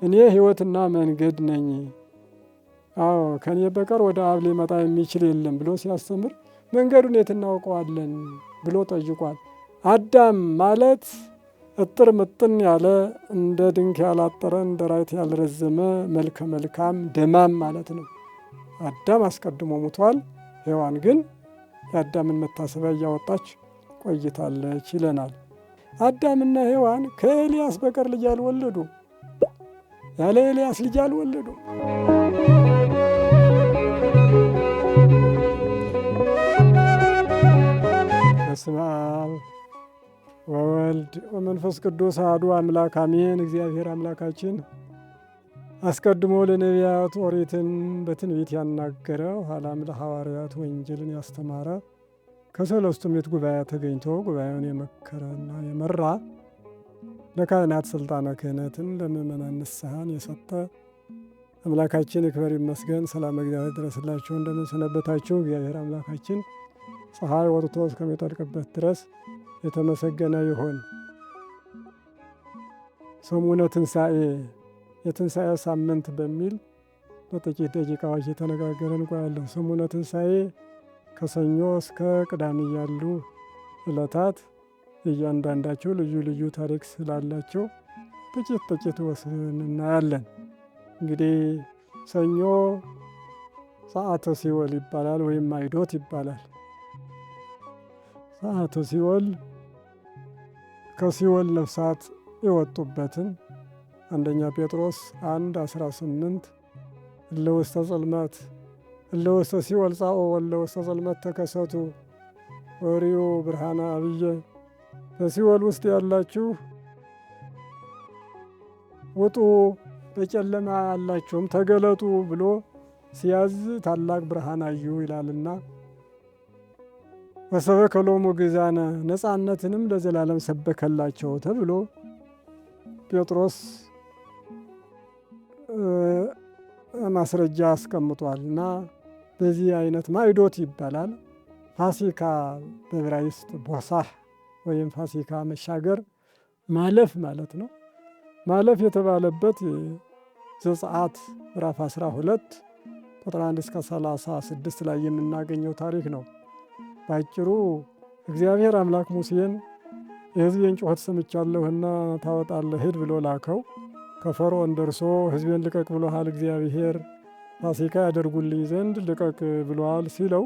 እኔ ሕይወትና መንገድ ነኝ፣ አዎ ከኔ በቀር ወደ አብ ሊመጣ የሚችል የለም ብሎ ሲያስተምር መንገዱን የት እናውቀዋለን ብሎ ጠይቋል። አዳም ማለት እጥር ምጥን ያለ እንደ ድንክ ያላጠረ እንደ ራይት ያልረዘመ መልከ መልካም ደማም ማለት ነው። አዳም አስቀድሞ ሙቷል። ሔዋን ግን የአዳምን መታሰቢያ እያወጣች ቆይታለች ይለናል። አዳምና ሔዋን ከኤልያስ በቀር ልጅ አልወለዱ። ያለ ኤልያስ ልጅ አልወለዱ። በስመ አብ ወወልድ ወመንፈስ ቅዱስ አሐዱ አምላክ አሜን። እግዚአብሔር አምላካችን አስቀድሞ ለነቢያት ኦሪትን በትንቢት ያናገረ ኋላም ለሐዋርያት ወንጌልን ያስተማረ ከሰለስቱ ምዕት ጉባኤ ተገኝቶ ጉባኤውን የመከረና የመራ ለካህናት ስልጣነ ክህነትን ለምእመናን ንስሐን የሰጠ አምላካችን ይክበር ይመስገን። ሰላም እግዚአብሔር ድረስላችሁ። እንደምን ሰነበታችሁ? እግዚአብሔር አምላካችን ፀሐይ ወጥቶ እስከሚጠልቅበት ድረስ የተመሰገነ ይሁን። ሰሙነ ትንሣኤ የትንሣኤ ሳምንት በሚል በጥቂት ደቂቃዎች የተነጋገረን እንቆያለን። ሰሙነ ትንሣኤ ከሰኞ እስከ ቅዳሜ ያሉ ዕለታት እያንዳንዳቸው ልዩ ልዩ ታሪክ ስላላቸው ጥቂት ወስደን እናያለን። እንግዲህ ሰኞ ሰዓተ ሲኦል ይባላል ወይም ማይዶት ይባላል። ሰዓተ ሲኦል ከሲኦል ነፍሳት የወጡበትን አንደኛ ጴጥሮስ 1:18 እለ ውስተ ጽልመት እለ ውስተ ሲኦል ጻኦ ወእለ ውስተ ጽልመት ተከሰቱ ወሪዩ ብርሃነ አብየ፣ በሲኦል ውስጥ ያላችሁ ውጡ፣ በጨለማ ያላችሁም ተገለጡ ብሎ ሲያዝ ታላቅ ብርሃን አዩ ይላልና ወሰበከ ሎሙ ግእዛነ ነፃነትንም ለዘላለም ሰበከላቸው ተብሎ ጴጥሮስ ማስረጃ አስቀምጧል። እና በዚህ አይነት ማይዶት ይባላል። ፋሲካ በዕብራይስጥ ቦሳህ ወይም ፋሲካ መሻገር ማለፍ ማለት ነው። ማለፍ የተባለበት ዘጸአት ምዕራፍ 12 ቁጥር 1 እስከ 36 ላይ የምናገኘው ታሪክ ነው። ባጭሩ እግዚአብሔር አምላክ ሙሴን የሕዝቤን ጩኸት ሰምቻለሁና ታወጣለህ ሂድ ብሎ ላከው። ከፈርዖን ደርሶ ሕዝቤን ልቀቅ ብሎሃል እግዚአብሔር፣ ፋሲካ ያደርጉልኝ ዘንድ ልቀቅ ብሎሃል ሲለው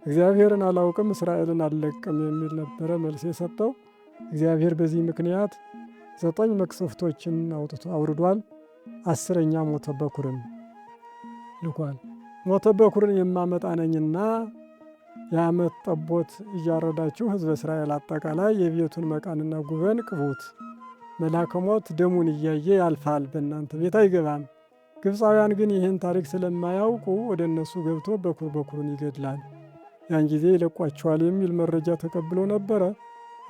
እግዚአብሔርን አላውቅም እስራኤልን አልለቅም የሚል ነበረ መልስ የሰጠው። እግዚአብሔር በዚህ ምክንያት 9 መቅሰፍቶችን አውርዷል። 10ኛ ሞተ በኩርን ልኳል። ሞተ በኩርን የማመጣ ነኝና የዓመት ጠቦት እያረዳችሁ ሕዝበ እስራኤል አጠቃላይ የቤቱን መቃንና ጉበን ቅቡት፣ መልአከ ሞት ደሙን እያየ ያልፋል፣ በእናንተ ቤት አይገባም። ግብፃውያን ግን ይህን ታሪክ ስለማያውቁ ወደ እነሱ ገብቶ በኩሩን ይገድላል፣ ያን ጊዜ ይለቋቸዋል የሚል መረጃ ተቀብሎ ነበረ።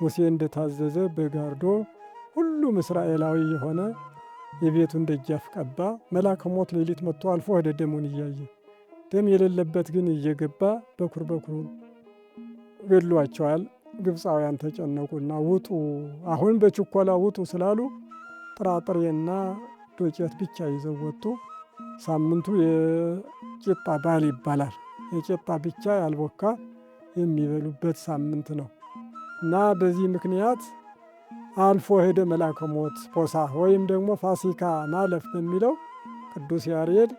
ሙሴ እንደታዘዘ በጋርዶ ሁሉም እስራኤላዊ የሆነ የቤቱን ደጃፍ ቀባ። መልአከ ሞት ሌሊት መጥቶ አልፎ ወደ ደሙን እያየ ደም የሌለበት ግን እየገባ በኩሩን ገድሏቸዋል። ግብፃውያን ተጨነቁና ውጡ፣ አሁን በችኮላ ውጡ ስላሉ ጥራጥሬና ዶቄት ብቻ ይዘው ወጡ። ሳምንቱ የቂጣ በዓል ይባላል። የቂጣ ብቻ ያልቦካ የሚበሉበት ሳምንት ነው እና በዚህ ምክንያት አልፎ ሄደ መልአከ ሞት ፖሳህ ወይም ደግሞ ፋሲካ ማለፍ በሚለው ቅዱስ ያሬድ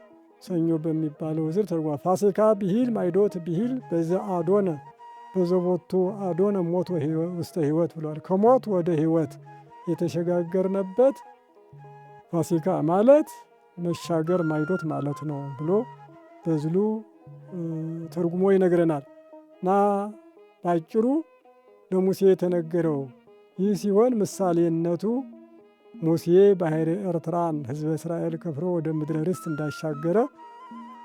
ሰኞ በሚባለው ዝር ተርጓል። ፋሲካ ብሂል ማይዶት ብሂል በዘ አዶነ በዘቦቱ አዶነ ሞት ውስተ ሕይወት ብሏል። ከሞት ወደ ሕይወት የተሸጋገርንበት ፋሲካ ማለት መሻገር ማይዶት ማለት ነው ብሎ በዝሉ ተርጉሞ ይነግረናል። እና ባጭሩ ለሙሴ የተነገረው ይህ ሲሆን ምሳሌነቱ ሙሴ ባሕረ ኤርትራን ሕዝበ እስራኤል ከፍሎ ወደ ምድረ ርስት እንዳሻገረ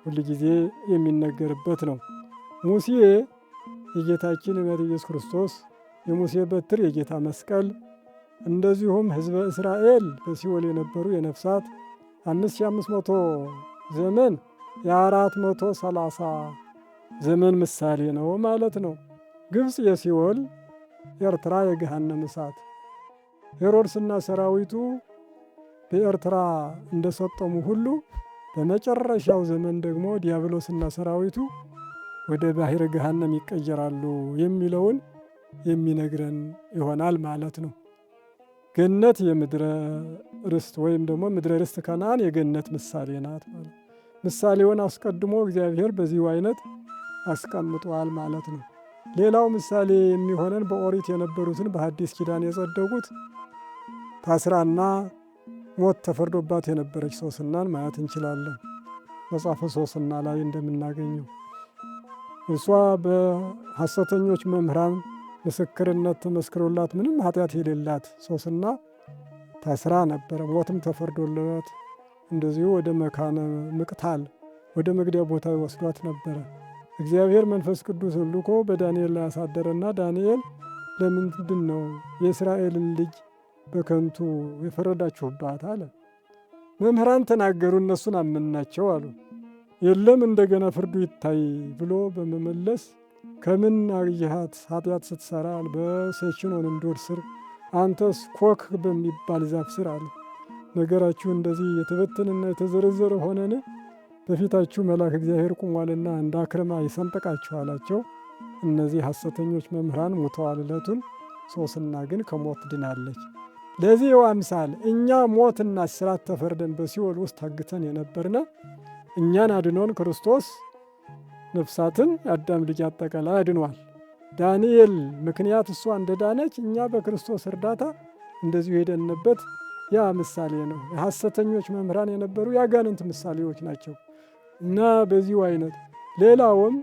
ሁል ጊዜ የሚነገርበት ነው። ሙሴ የጌታችን መድኃኒታችን ኢየሱስ ክርስቶስ፣ የሙሴ በትር የጌታ መስቀል፣ እንደዚሁም ሕዝበ እስራኤል በሲኦል የነበሩ የነፍሳት 5500 ዘመን የ430 ዘመን ምሳሌ ነው ማለት ነው። ግብፅ የሲኦል፣ ኤርትራ የገሃነም እሳት። ሄሮድስና ሰራዊቱ በኤርትራ እንደሰጠሙ ሁሉ በመጨረሻው ዘመን ደግሞ ዲያብሎስና ሰራዊቱ ወደ ባሕረ ገሃነም ይቀየራሉ የሚለውን የሚነግረን ይሆናል ማለት ነው። ገነት የምድረ ርስት ወይም ደግሞ ምድረ ርስት ከነዓን የገነት ምሳሌ ናት ማለት ምሳሌውን አስቀድሞ እግዚአብሔር በዚሁ አይነት አስቀምጧል ማለት ነው። ሌላው ምሳሌ የሚሆነን በኦሪት የነበሩትን በሐዲስ ኪዳን የጸደቁት ታስራና ሞት ተፈርዶባት የነበረች ሶስናን ማየት እንችላለን። መጽሐፈ ሶስና ላይ እንደምናገኘው እሷ በሐሰተኞች መምህራን ምስክርነት ተመስክሮላት ምንም ኃጢአት የሌላት ሶስና ታስራ ነበረ። ሞትም ተፈርዶላት እንደዚሁ ወደ መካነ ምቅታል ወደ መግደያ ቦታ ወስዷት ነበረ። እግዚአብሔር መንፈስ ቅዱስ ልኮ በዳንኤል ላይ ያሳደረና ዳንኤል ለምንድን ነው የእስራኤልን ልጅ በከንቱ የፈረዳችሁባት አለ። መምህራን ተናገሩ፣ እነሱን አመንናቸው አሉ። የለም እንደገና ፍርዱ ይታይ ብሎ በመመለስ ከምን አየሃት ኃጢአት ስትሰራ በሴችኖን እንዶድ ስር አንተስ ኮክ በሚባል ዛፍ ስር አለ። ነገራችሁ እንደዚህ የተበተነና የተዘረዘረ ሆነን በፊታችሁ መልአክ እግዚአብሔር ቁሟልና እንደ አክረማ ይሰንጠቃችሁ አላቸው። እነዚህ ሐሰተኞች መምህራን ሙተዋል ዕለቱን። ሶስና ግን ከሞት ድናለች። ለዚህ አምሳል እኛ ሞትና እስራት ተፈርደን በሲኦል ውስጥ ታግተን የነበርነ እኛን አድኖን ክርስቶስ ነፍሳትን የአዳም ልጅ አጠቃላይ አድኗል። ዳንኤል ምክንያት እሷ እንደዳነች እኛ በክርስቶስ እርዳታ እንደዚሁ ሄደንበት ያ ምሳሌ ነው። የሐሰተኞች መምህራን የነበሩ የአጋንንት ምሳሌዎች ናቸው እና በዚሁ አይነት ሌላውም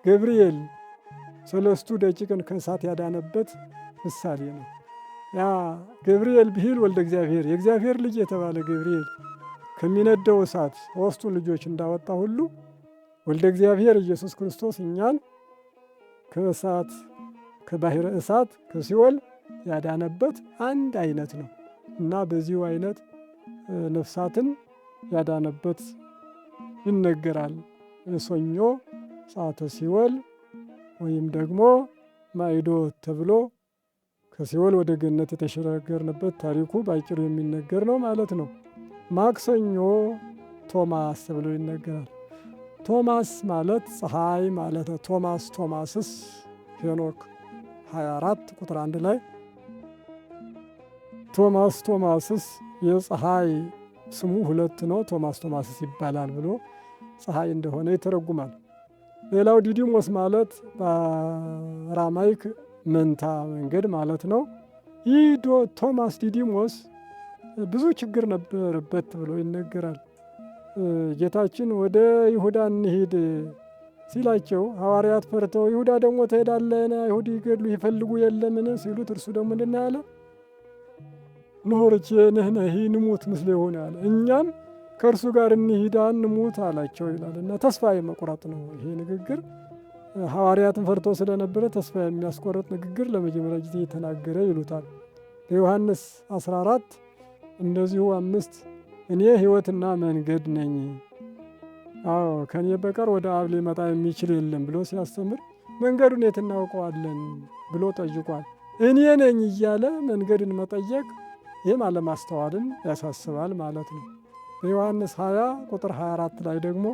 ገብርኤል ሰለስቱ ደቂቅን ከእሳት ያዳነበት ምሳሌ ነው። ያ ገብርኤል ብሂል ወልደ እግዚአብሔር የእግዚአብሔር ልጅ የተባለ ገብርኤል ከሚነደው እሳት ሦስቱን ልጆች እንዳወጣ ሁሉ ወልደ እግዚአብሔር ኢየሱስ ክርስቶስ እኛን ከእሳት ከባሕረ እሳት ከሲኦል ያዳነበት አንድ አይነት ነው እና በዚሁ አይነት ነፍሳትን ያዳነበት ይነገራል። ሰኞ ሰዓተ ሲኦል ወይም ደግሞ ማዕዶት ተብሎ ከሲኦል ወደ ገነት የተሸጋገርንበት ታሪኩ ባጭሩ የሚነገር ነው ማለት ነው። ማክሰኞ ቶማስ ተብሎ ይነገራል። ቶማስ ማለት ፀሐይ ማለት ነው። ቶማስስ ሄኖክ 24 ቁጥር 1 ላይ ቶማስስ የፀሐይ ስሙ 2 ነው። ቶማስስ ይባላል ብሎ ፀሐይ እንደሆነ ይተረጉማል። ሌላው ዲዲሞስ ማለት በአራማይክ መንታ መንገድ ማለት ነው። ይህ ቶማስ ዲዲሞስ ብዙ ችግር ነበረበት ብሎ ይነገራል። ጌታችን ወደ ይሁዳ እንሂድ ሲላቸው ሐዋርያት ፈርተው ይሁዳ ደግሞ ትሄዳለህን? አይሁድ ይገድሉ ይፈልጉ የለምን ሲሉት እርሱ ደግሞ ምንድን ነው ያለ? ንሆርቼ ንሕነሂ ንሙት ምስሌሁ አለ። እኛም ከእርሱ ጋር እንሂዳ እንሙት አላቸው ይላል እና ተስፋ የመቁረጥ ነው ይሄ ንግግር። ሐዋርያትን ፈርቶ ስለነበረ ተስፋ የሚያስቆርጥ ንግግር ለመጀመሪያ ጊዜ የተናገረ ይሉታል። በዮሐንስ 14 እንደዚሁ 5 እኔ ሕይወትና መንገድ ነኝ፣ አዎ ከኔ በቀር ወደ አብ ሊመጣ የሚችል የለም ብሎ ሲያስተምር መንገዱን የት እናውቀዋለን ብሎ ጠይቋል። እኔ ነኝ እያለ መንገድን መጠየቅ ይህም አለማስተዋልን ያሳስባል ማለት ነው። በዮሐንስ 20 ቁጥር 24 ላይ ደግሞ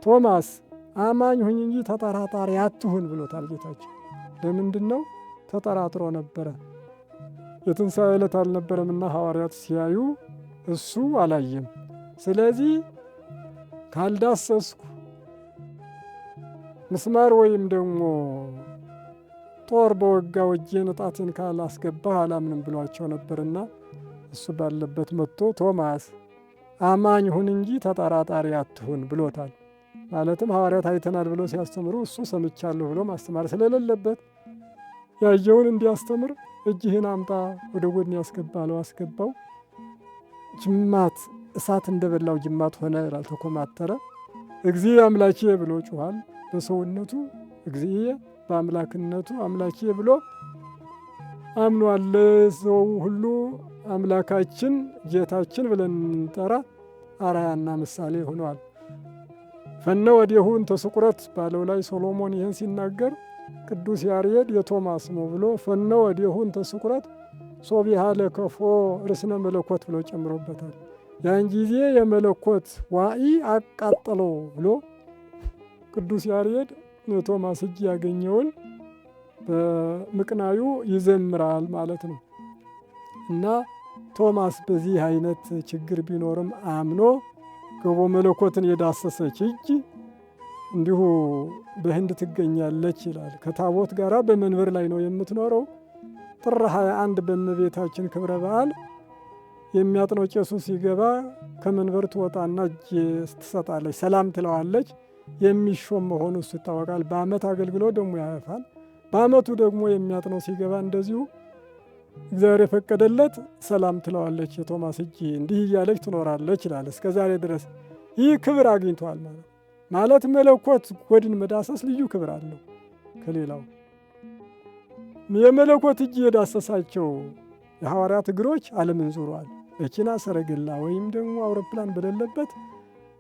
ቶማስ አማኝ ሁኝ እንጂ ተጠራጣሪ አትሁን ብሎታል ጌታችን። ለምንድን ነው? ተጠራጥሮ ነበረ። የትንሣኤ ዕለት አልነበረምና ሐዋርያት ሲያዩ እሱ አላየም። ስለዚህ ካልዳሰስኩ ምስማር ወይም ደግሞ ጦር በወጋው እጄን ጣቴን ካላስገባህ አላምንም ብሏቸው ነበርና እሱ ባለበት መጥቶ ቶማስ አማኝ ሁን እንጂ ተጠራጣሪ አትሁን ብሎታል። ማለትም ሐዋርያት አይተናል ብሎ ሲያስተምሩ እሱ ሰምቻለሁ ብሎ ማስተማር ስለሌለበት ያየውን እንዲያስተምር እጅህን አምጣ ወደ ጎን ያስገባለው አስገባው። ጅማት እሳት እንደበላው ጅማት ሆነ ይላል። ተኮማተረ። እግዚእ አምላኬ ብሎ ጮኋል። በሰውነቱ እግዚእ በአምላክነቱ አምላኬ ብሎ አምኗል። ሰው ሁሉ አምላካችን ጌታችን ብለን እንጠራ አርአያና ምሳሌ ሆኗል። ፈነ ወዲሁ እንተ ስቁረት ባለው ላይ ሶሎሞን ይህን ሲናገር ቅዱስ ያሬድ የቶማስ ነው ብሎ ፈነ ወዲሁ እንተ ስቁረት ሶቢሃ ለከፎ ርስነ መለኮት ብሎ ጨምሮበታል። ያን ጊዜ የመለኮት ዋኢ አቃጠለው ብሎ ቅዱስ ያሬድ ቶማስ እጅ ያገኘውን በምቅናዩ ይዘምራል ማለት ነው። እና ቶማስ በዚህ አይነት ችግር ቢኖርም አምኖ ገቦ መለኮትን የዳሰሰች እጅ እንዲሁ በህንድ ትገኛለች ይላል። ከታቦት ጋር በመንበር ላይ ነው የምትኖረው። ጥር 21 በእመቤታችን ክብረ በዓል የሚያጥነው ቄሱ ሲገባ ከመንበር ትወጣና እጅ ትሰጣለች፣ ሰላም ትለዋለች። የሚሾም መሆኑ እሱ ይታወቃል። በዓመት አገልግሎ ደግሞ ያልፋል። በዓመቱ ደግሞ የሚያጥነው ሲገባ እንደዚሁ እግዚአብሔር የፈቀደለት ሰላም ትለዋለች። የቶማስ እጅ እንዲህ እያለች ትኖራለች ይላል እስከ ዛሬ ድረስ። ይህ ክብር አግኝቷል ማለት መለኮት ጎድን መዳሰስ ልዩ ክብር አለው ከሌላው። የመለኮት እጅ የዳሰሳቸው የሐዋርያት እግሮች ዓለምን ዙረዋል። መኪና፣ ሰረገላ ወይም ደግሞ አውሮፕላን በሌለበት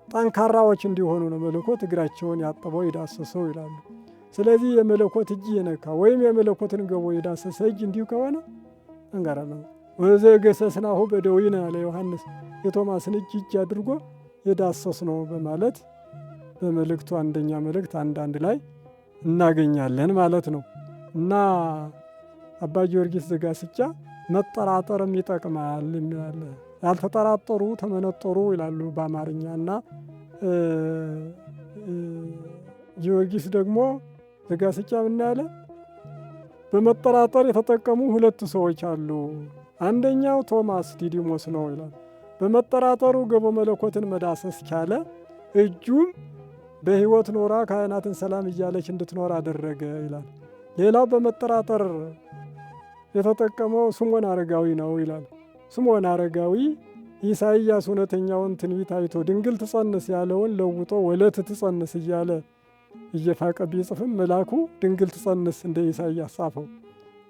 ጠንካራዎች እንዲሆኑ ነው መለኮት እግራቸውን ያጠበው የዳሰሰው ይላሉ። ስለዚህ የመለኮት እጅ የነካ ወይም የመለኮትን ገቦ የዳሰሰ እጅ እንዲሁ ከሆነ አንጋራ ነው። ወዘገሰስናሁ በደዊነ ያለ ዮሐንስ የቶማስን እጅ አድርጎ የዳሰስ ነው በማለት በመልእክቱ አንደኛ መልእክት 1:1 ላይ እናገኛለን ማለት ነው። እና አባ ጊዮርጊስ ዘጋስጫ መጠራጠርም ይጠቅማል የሚላለ ያልተጠራጠሩ ተመነጠሩ ይላሉ በአማርኛ። እና ጊዮርጊስ ደግሞ ዘጋስጫ ምን ያለ በመጠራጠር የተጠቀሙ 2 ሰዎች አሉ። አንደኛው ቶማስ ዲዲሞስ ነው ይላል። በመጠራጠሩ ገቦ መለኮትን መዳሰስ ቻለ። እጁም በሕይወት ኖራ ካህናትን ሰላም እያለች እንድትኖር አደረገ ይላል። ሌላው በመጠራጠር የተጠቀመው ስምዖን አረጋዊ ነው ይላል። ስምዖን አረጋዊ ኢሳይያስ እውነተኛውን ትንቢት አይቶ ድንግል ትጸንስ ያለውን ለውጦ ወለት ትጸንስ እያለ እየፋቀ ቢጽፍም መልአኩ ድንግል ትጸንስ እንደ ኢሳይያስ ጻፈው።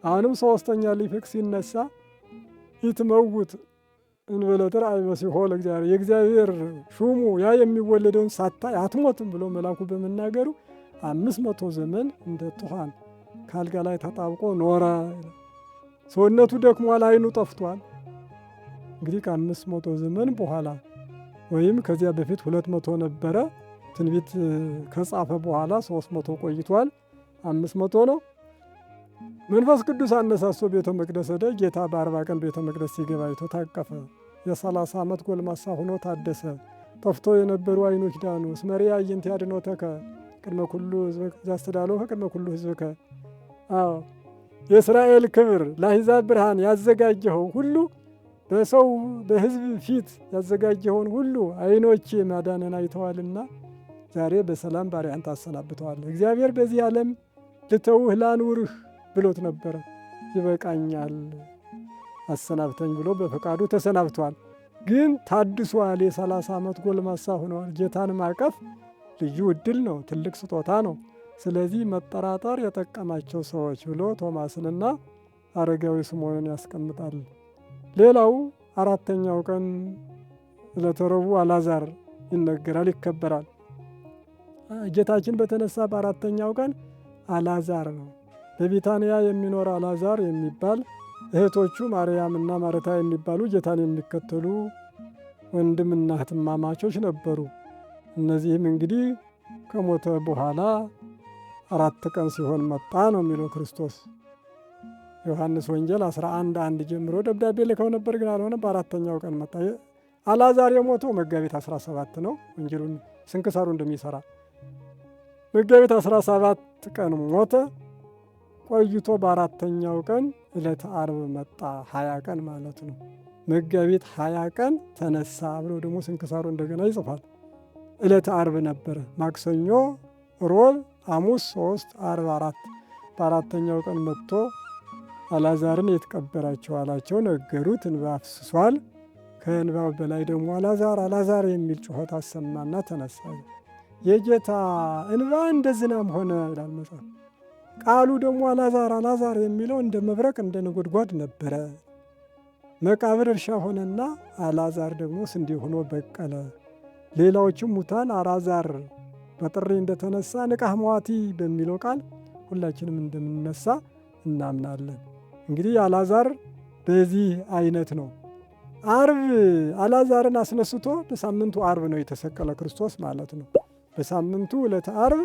አሁንም 3ኛ ሊፍቅ ሲነሳ ይትመውት እንበለ ተርአይ መሲሖ ለእግዚአብሔር የእግዚአብሔር ሹሙ ያ የሚወለደውን ሳታይ አትሞትም ብሎ መልአኩ በመናገሩ 500 ዘመን እንደ ጡሃን ካልጋ ላይ ተጣብቆ ኖረ። ሰውነቱ ደክሟል፣ ዓይኑ ጠፍቷል። እንግዲህ ከ500 ዘመን በኋላ ወይም ከዚያ በፊት 200 ነበረ። ትንቢት ከጻፈ በኋላ 300 ቆይቷል። 500 ነው። መንፈስ ቅዱስ አነሳሶ ቤተ መቅደስ ሄደ። ጌታ በ40 ቀን ቤተ መቅደስ ሲገባ አይቶ ታቀፈ። የ30 ዓመት ጎልማሳ ሆኖ ታደሰ። ጠፍቶ የነበሩ ዓይኖች ዳኑ። እስመሪያ አዕይንተ ያድኅኖተከ ቅድመ ኩሉ ሕዝበከ ዘአስተዳለወከ ቅድመ ኩሉ ሕዝበከ። አዎ የእስራኤል ክብር ለአሕዛብ ብርሃን ያዘጋጀኸው ሁሉ በሰው በሕዝብ ፊት ያዘጋጀኸውን ሁሉ ዓይኖቼ ማዳንን አይተዋልና ዛሬ በሰላም ባሪያህን ታሰናብተዋለህ። እግዚአብሔር በዚህ ዓለም ልተውህ ላኑርህ ብሎት ነበረ። ይበቃኛል አሰናብተኝ ብሎ በፈቃዱ ተሰናብተዋል። ግን ታድሷል። የ30 ዓመት ጎልማሳ ሆነዋል። ጌታን ማቀፍ ልዩ ዕድል ነው፣ ትልቅ ስጦታ ነው። ስለዚህ መጠራጠር የጠቀማቸው ሰዎች ብሎ ቶማስንና አረጋዊ ስምዖንን ያስቀምጣል። ሌላው 4ኛው ቀን ዕለተ ረቡዕ አልዓዛር ይነገራል፣ ይከበራል። ጌታችን በተነሳ በ4ኛው ቀን አልዓዛር ነው። በቢታንያ የሚኖር አልዓዛር የሚባል እህቶቹ ማርያምና ማርታ የሚባሉ ጌታን የሚከተሉ ወንድምና እህትማማቾች ነበሩ። እነዚህም እንግዲህ ከሞተ በኋላ 4 ቀን ሲሆን መጣ ነው የሚለው ክርስቶስ። ዮሐንስ ወንጌል 11:1 ጀምሮ ደብዳቤ ልከው ነበር፣ ግን አልሆነ። በ4ኛው ቀን መጣ። አልዓዛር የሞተው መጋቢት 17 ነው። ወንጌሉን ስንክሳሩ እንደሚሰራ መጋቢት 17 ቀን ሞተ። ቆይቶ በ4ኛው ቀን ዕለተ ዓርብ መጣ። 20 ቀን ማለት ነው። መጋቢት 20 ቀን ተነሳ ብሎ ደግሞ ስንክሳሩ እንደገና ይጽፋል። ዕለተ ዓርብ ነበረ። ማክሰኞ፣ ሮብ፣ ሐሙስ 3፣ ዓርብ 4። በ4ኛው ቀን መጥቶ አልዓዛርን የት ቀበራቸው አላቸው። ነገሩት። እንባ አፍስሷል። ከእንባው በላይ ደግሞ አልዓዛር አልዓዛር የሚል ጩኸት አሰማና ተነሳ። የጌታ እንባ እንደ ዝናም ሆነ ይላል መጽሐፍ። ቃሉ ደግሞ አልዓዛር አልዓዛር የሚለው እንደ መብረቅ እንደ ነጎድጓድ ነበረ። መቃብር እርሻ ሆነና አልዓዛር ደግሞ ስንዴ ሆኖ በቀለ። ሌላዎችም ሙታን አልዓዛር በጥሪ እንደተነሳ ንቃሕ መዋቲ በሚለው ቃል ሁላችንም እንደምንነሳ እናምናለን። እንግዲህ አልዓዛር በዚህ አይነት ነው። አርብ አልዓዛርን አስነስቶ በሳምንቱ አርብ ነው የተሰቀለ ክርስቶስ ማለት ነው። በሳምንቱ ዕለተ አርብ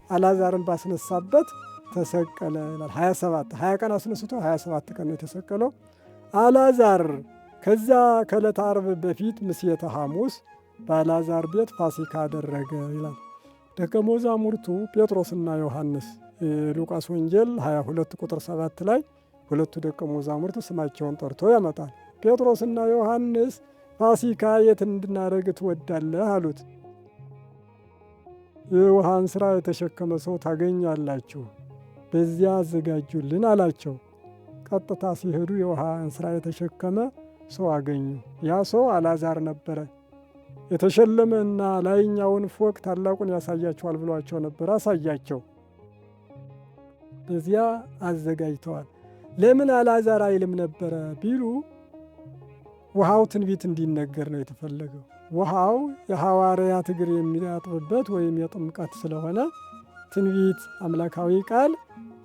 አልዓዛርን ባስነሳበት ተሰቀለ ይላል። 20 ቀን አስነስቶ 27 ቀን ነው የተሰቀለው። አልዓዛር ከዛ ከዕለተ አርብ በፊት ምሴተ ሐሙስ በአልዓዛር ቤት ፋሲካ አደረገ ይላል። ደቀ መዛሙርቱ ጴጥሮስና ዮሐንስ የሉቃስ ወንጌል 22 ቁጥር 7 ላይ ሁለቱ ደቀ መዛሙርት ስማቸውን ጠርቶ ያመጣል። ጴጥሮስና ዮሐንስ ፋሲካ የት እንድናደርግ ትወዳለህ አሉት። የውሃን ሥራ የተሸከመ ሰው ታገኛላችሁ፣ በዚያ አዘጋጁልን አላቸው። ቀጥታ ሲሄዱ የውሃን ሥራ የተሸከመ ሰው አገኙ። ያ ሰው አልዓዛር ነበረ። የተሸለመና ላይኛውን ፎቅ ታላቁን ያሳያቸዋል ብሏቸው ነበር። አሳያቸው። በዚያ አዘጋጅተዋል። ለምን አልዓዛር አይልም ነበረ ቢሉ ውሃው ትንቢት እንዲነገር ነው የተፈለገው። ውሃው የሐዋርያት እግር የሚያጥብበት ወይም የጥምቀት ስለሆነ ትንቢት አምላካዊ ቃል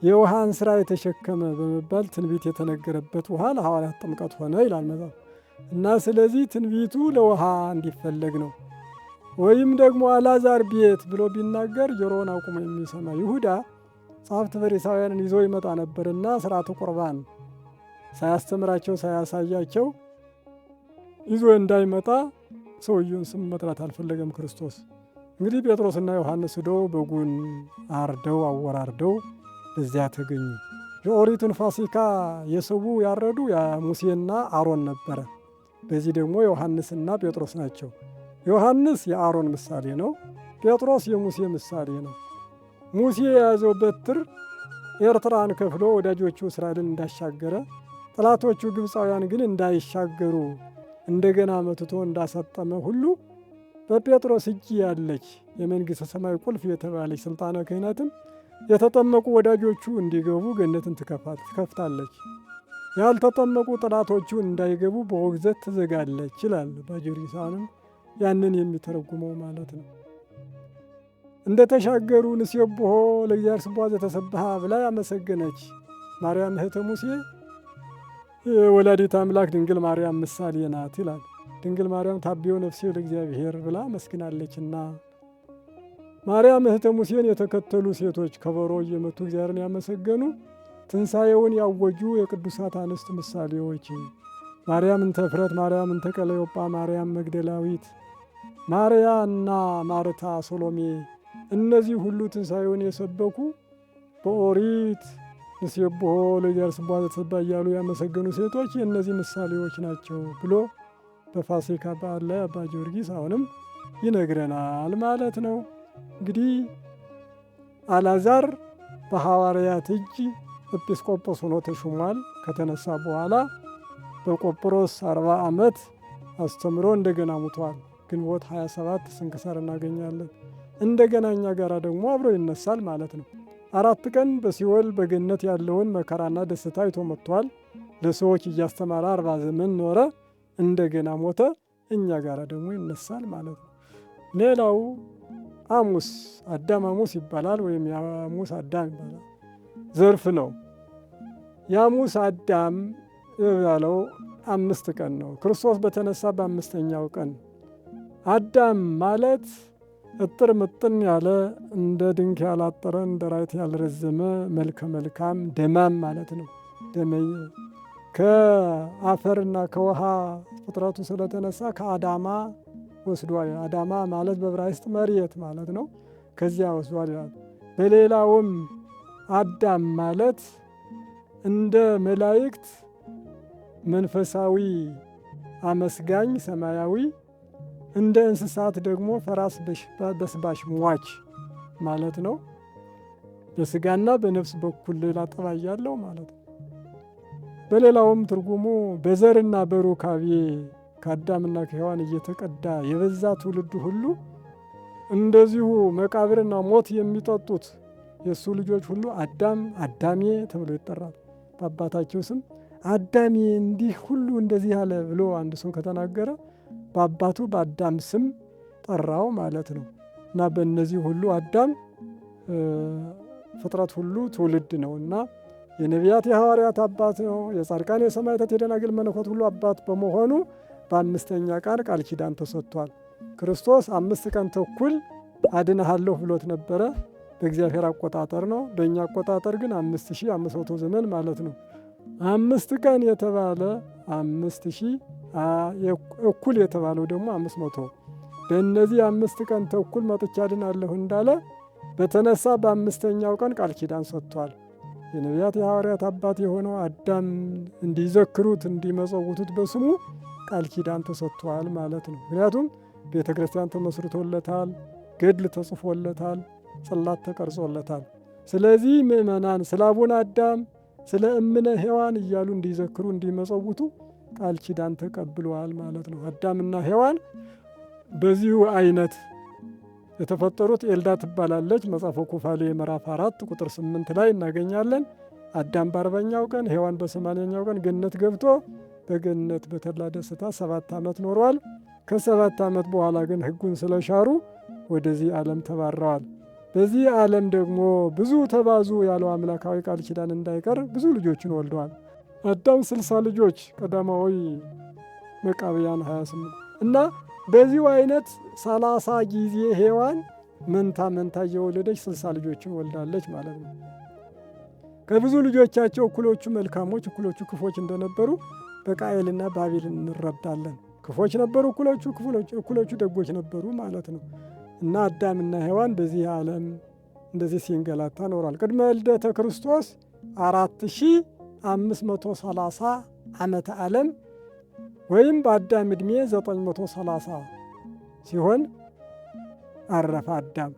የውሃን ሥራ የተሸከመ በመባል ትንቢት የተነገረበት ውሃ ለሐዋርያት ጥምቀት ሆነ ይላል መጽሐፍ እና ስለዚህ ትንቢቱ ለውሃ እንዲፈለግ ነው። ወይም ደግሞ አልዓዛር ቤት ብሎ ቢናገር ጆሮውን አቁሞ የሚሰማ ይሁዳ ጸሐፍት ፈሪሳውያንን ይዞ ይመጣ ነበርና ሥርዓተ ቁርባን ሳያስተምራቸው ሳያሳያቸው ይዞ እንዳይመጣ ሰውየውን ስም መጥራት አልፈለገም ክርስቶስ። እንግዲህ ጴጥሮስና ዮሐንስ ሄደው በጉን አርደው አወራርደው በዚያ ተገኙ። የኦሪትን ፋሲካ የሰዉ ያረዱ ሙሴና አሮን ነበረ። በዚህ ደግሞ ዮሐንስና ጴጥሮስ ናቸው። ዮሐንስ የአሮን ምሳሌ ነው። ጴጥሮስ የሙሴ ምሳሌ ነው። ሙሴ የያዘው በትር ኤርትራን ከፍሎ ወዳጆቹ እስራኤልን እንዳሻገረ፣ ጠላቶቹ ግብፃውያን ግን እንዳይሻገሩ እንደገና መትቶ እንዳሰጠመ ሁሉ በጴጥሮስ እጅ ያለች የመንግሥተ ሰማይ ቁልፍ የተባለች ስልጣነ ክህነትም የተጠመቁ ወዳጆቹ እንዲገቡ ገነትን ትከፍታለች፣ ያልተጠመቁ ጠላቶቹ እንዳይገቡ በውግዘት ትዘጋለች ይላል። ባጆሪሳንም ያንን የሚተረጉመው ማለት ነው። እንደተሻገሩ ንሴብሖ ለእግዚአብሔር ስቡሐ ዘተሰብሐ ብላ ያመሰገነች ማርያም እህተ ሙሴ የወላዲተ አምላክ ድንግል ማርያም ምሳሌ ናት ይላል። ድንግል ማርያም ታቢዮ ነፍሴ ለእግዚአብሔር ብላ መስግናለችና። ማርያም እህተ ሙሴን የተከተሉ ሴቶች ከበሮ እየመቱ እግዚአብሔርን ያመሰገኑ ትንሣኤውን ያወጁ የቅዱሳት አንስት ምሳሌዎች ማርያም እንተ ዕፍረት፣ ማርያም እንተ ቀለዮጳ፣ ማርያም መግደላዊት፣ ማርያ እና ማርታ፣ ሶሎሜ እነዚህ ሁሉ ትንሣኤውን የሰበኩ በኦሪት ንሴብሖ ለእግዚአብሔር ስቡሐ ዘተሰብሐ እያሉ ያመሰገኑ ሴቶች የእነዚህ ምሳሌዎች ናቸው ብሎ በፋሲካ በዓል ላይ አባ ጊዮርጊስ አሁንም ይነግረናል ማለት ነው። እንግዲህ አልዓዛር በሐዋርያት እጅ ኤጲስቆጶስ ሆኖ ተሹሟል። ከተነሳ በኋላ በቆጵሮስ 40 ዓመት አስተምሮ እንደገና ሙቷል። ግንቦት 27 ስንክሳር እናገኛለን። እንደገና እኛ ጋር ደግሞ አብሮ ይነሳል ማለት ነው። 4 ቀን በሲኦል በገነት ያለውን መከራና ደስታ አይቶ መጥቷል። ለሰዎች እያስተማረ 40 ዘመን ኖረ። እንደገና ሞተ። እኛ ጋር ደግሞ ይነሳል ማለት ነው። ሌላው ሐሙስ አዳም ሐሙስ ይባላል፣ ወይም የሐሙስ አዳም ይባላል። ዘርፍ ነው። የሐሙስ አዳም ያለው 5 ቀን ነው። ክርስቶስ በተነሳ በ5ኛው ቀን አዳም ማለት እጥር ምጥን ያለ እንደ ድንክ ያላጠረ እንደ ራይት ያልረዘመ መልከ መልካም ደማም ማለት ነው። ደመየ ከአፈርና ከውሃ ፍጥረቱ ስለተነሳ ከአዳማ ወስዷል። አዳማ ማለት በዕብራይስጥ መሬት ማለት ነው። ከዚያ ወስዷል ይላል። በሌላውም አዳም ማለት እንደ መላእክት መንፈሳዊ አመስጋኝ ሰማያዊ፣ እንደ እንስሳት ደግሞ ፈራስ በስባሽ ሟች ማለት ነው። በስጋና በነፍስ በኩል ሌላ ጠባይ ያለው ማለት ነው። በሌላውም ትርጉሙ በዘርና በሩካቤ ከአዳምና ከሔዋን እየተቀዳ የበዛ ትውልድ ሁሉ እንደዚሁ መቃብርና ሞት የሚጠጡት የእሱ ልጆች ሁሉ አዳም አዳሜ ተብሎ ይጠራል። በአባታቸው ስም አዳሜ እንዲህ ሁሉ እንደዚህ አለ ብሎ አንድ ሰው ከተናገረ በአባቱ በአዳም ስም ጠራው ማለት ነው። እና በእነዚህ ሁሉ አዳም ፍጥረት ሁሉ ትውልድ ነው እና የነቢያት የሐዋርያት አባት ነው። የጻድቃን የሰማዕታት የደናግል መነኮት ሁሉ አባት በመሆኑ በ5ኛ ቀን ቃል ኪዳን ተሰጥቷል። ክርስቶስ 5 ቀን ተኩል አድንሃለሁ ብሎት ነበረ። በእግዚአብሔር አቆጣጠር ነው። በእኛ አቆጣጠር ግን 5500 ዘመን ማለት ነው። 5 ቀን የተባለ 5000 እኩል የተባለው ደግሞ 500። በእነዚህ 5 ቀን ተኩል መጥቻ አድናለሁ እንዳለ በተነሳ በ5ኛው ቀን ቃል ኪዳን ሰጥቷል። የነቢያት የሐዋርያት አባት የሆነው አዳም እንዲዘክሩት እንዲመጸውቱት በስሙ ቃል ኪዳን ተሰጥቷል ማለት ነው። ምክንያቱም ቤተ ክርስቲያን ተመስርቶለታል፣ ገድል ተጽፎለታል፣ ጽላት ተቀርጾለታል። ስለዚህ ምእመናን ስለ አቡነ አዳም ስለ እምነ ሔዋን እያሉ እንዲዘክሩ እንዲመጸውቱ ቃል ኪዳን ተቀብለዋል ማለት ነው። አዳምና ሔዋን በዚሁ አይነት የተፈጠሩት ኤልዳ ትባላለች። መጽሐፈ ኩፋሌ ምዕራፍ 4 ቁጥር 8 ላይ እናገኛለን። አዳም በ40ኛው ቀን ሔዋን በ80ኛው ቀን ገነት ገብቶ በገነት በተድላ ደስታ 7 ዓመት ኖሯል። ከ7 ዓመት በኋላ ግን ሕጉን ስለሻሩ ወደዚህ ዓለም ተባረዋል። በዚህ ዓለም ደግሞ ብዙ ተባዙ ያለው አምላካዊ ቃል ኪዳን እንዳይቀር ብዙ ልጆችን ወልደዋል። አዳም 60 ልጆች ቀዳማዊ መቃብያን 28 እና በዚሁ አይነት 30 ጊዜ ሔዋን መንታ እየወለደች 60 ልጆችን ወልዳለች ማለት ነው። ከብዙ ልጆቻቸው እኩሎቹ መልካሞች እኩሎቹ ክፎች እንደነበሩ በቃየልና በአቤል እንረዳለን። ክፎች ነበሩ እኩሎቹ ደጎች ነበሩ ማለት ነው። እና አዳምና ሔዋን በዚህ ዓለም እንደዚህ ሲንገላታ ኖሯል። ቅድመ ልደተ ክርስቶስ 4530 ዓመተ ዓለም ወይም በአዳም ዕድሜ 930 ሲሆን አረፈ አዳም።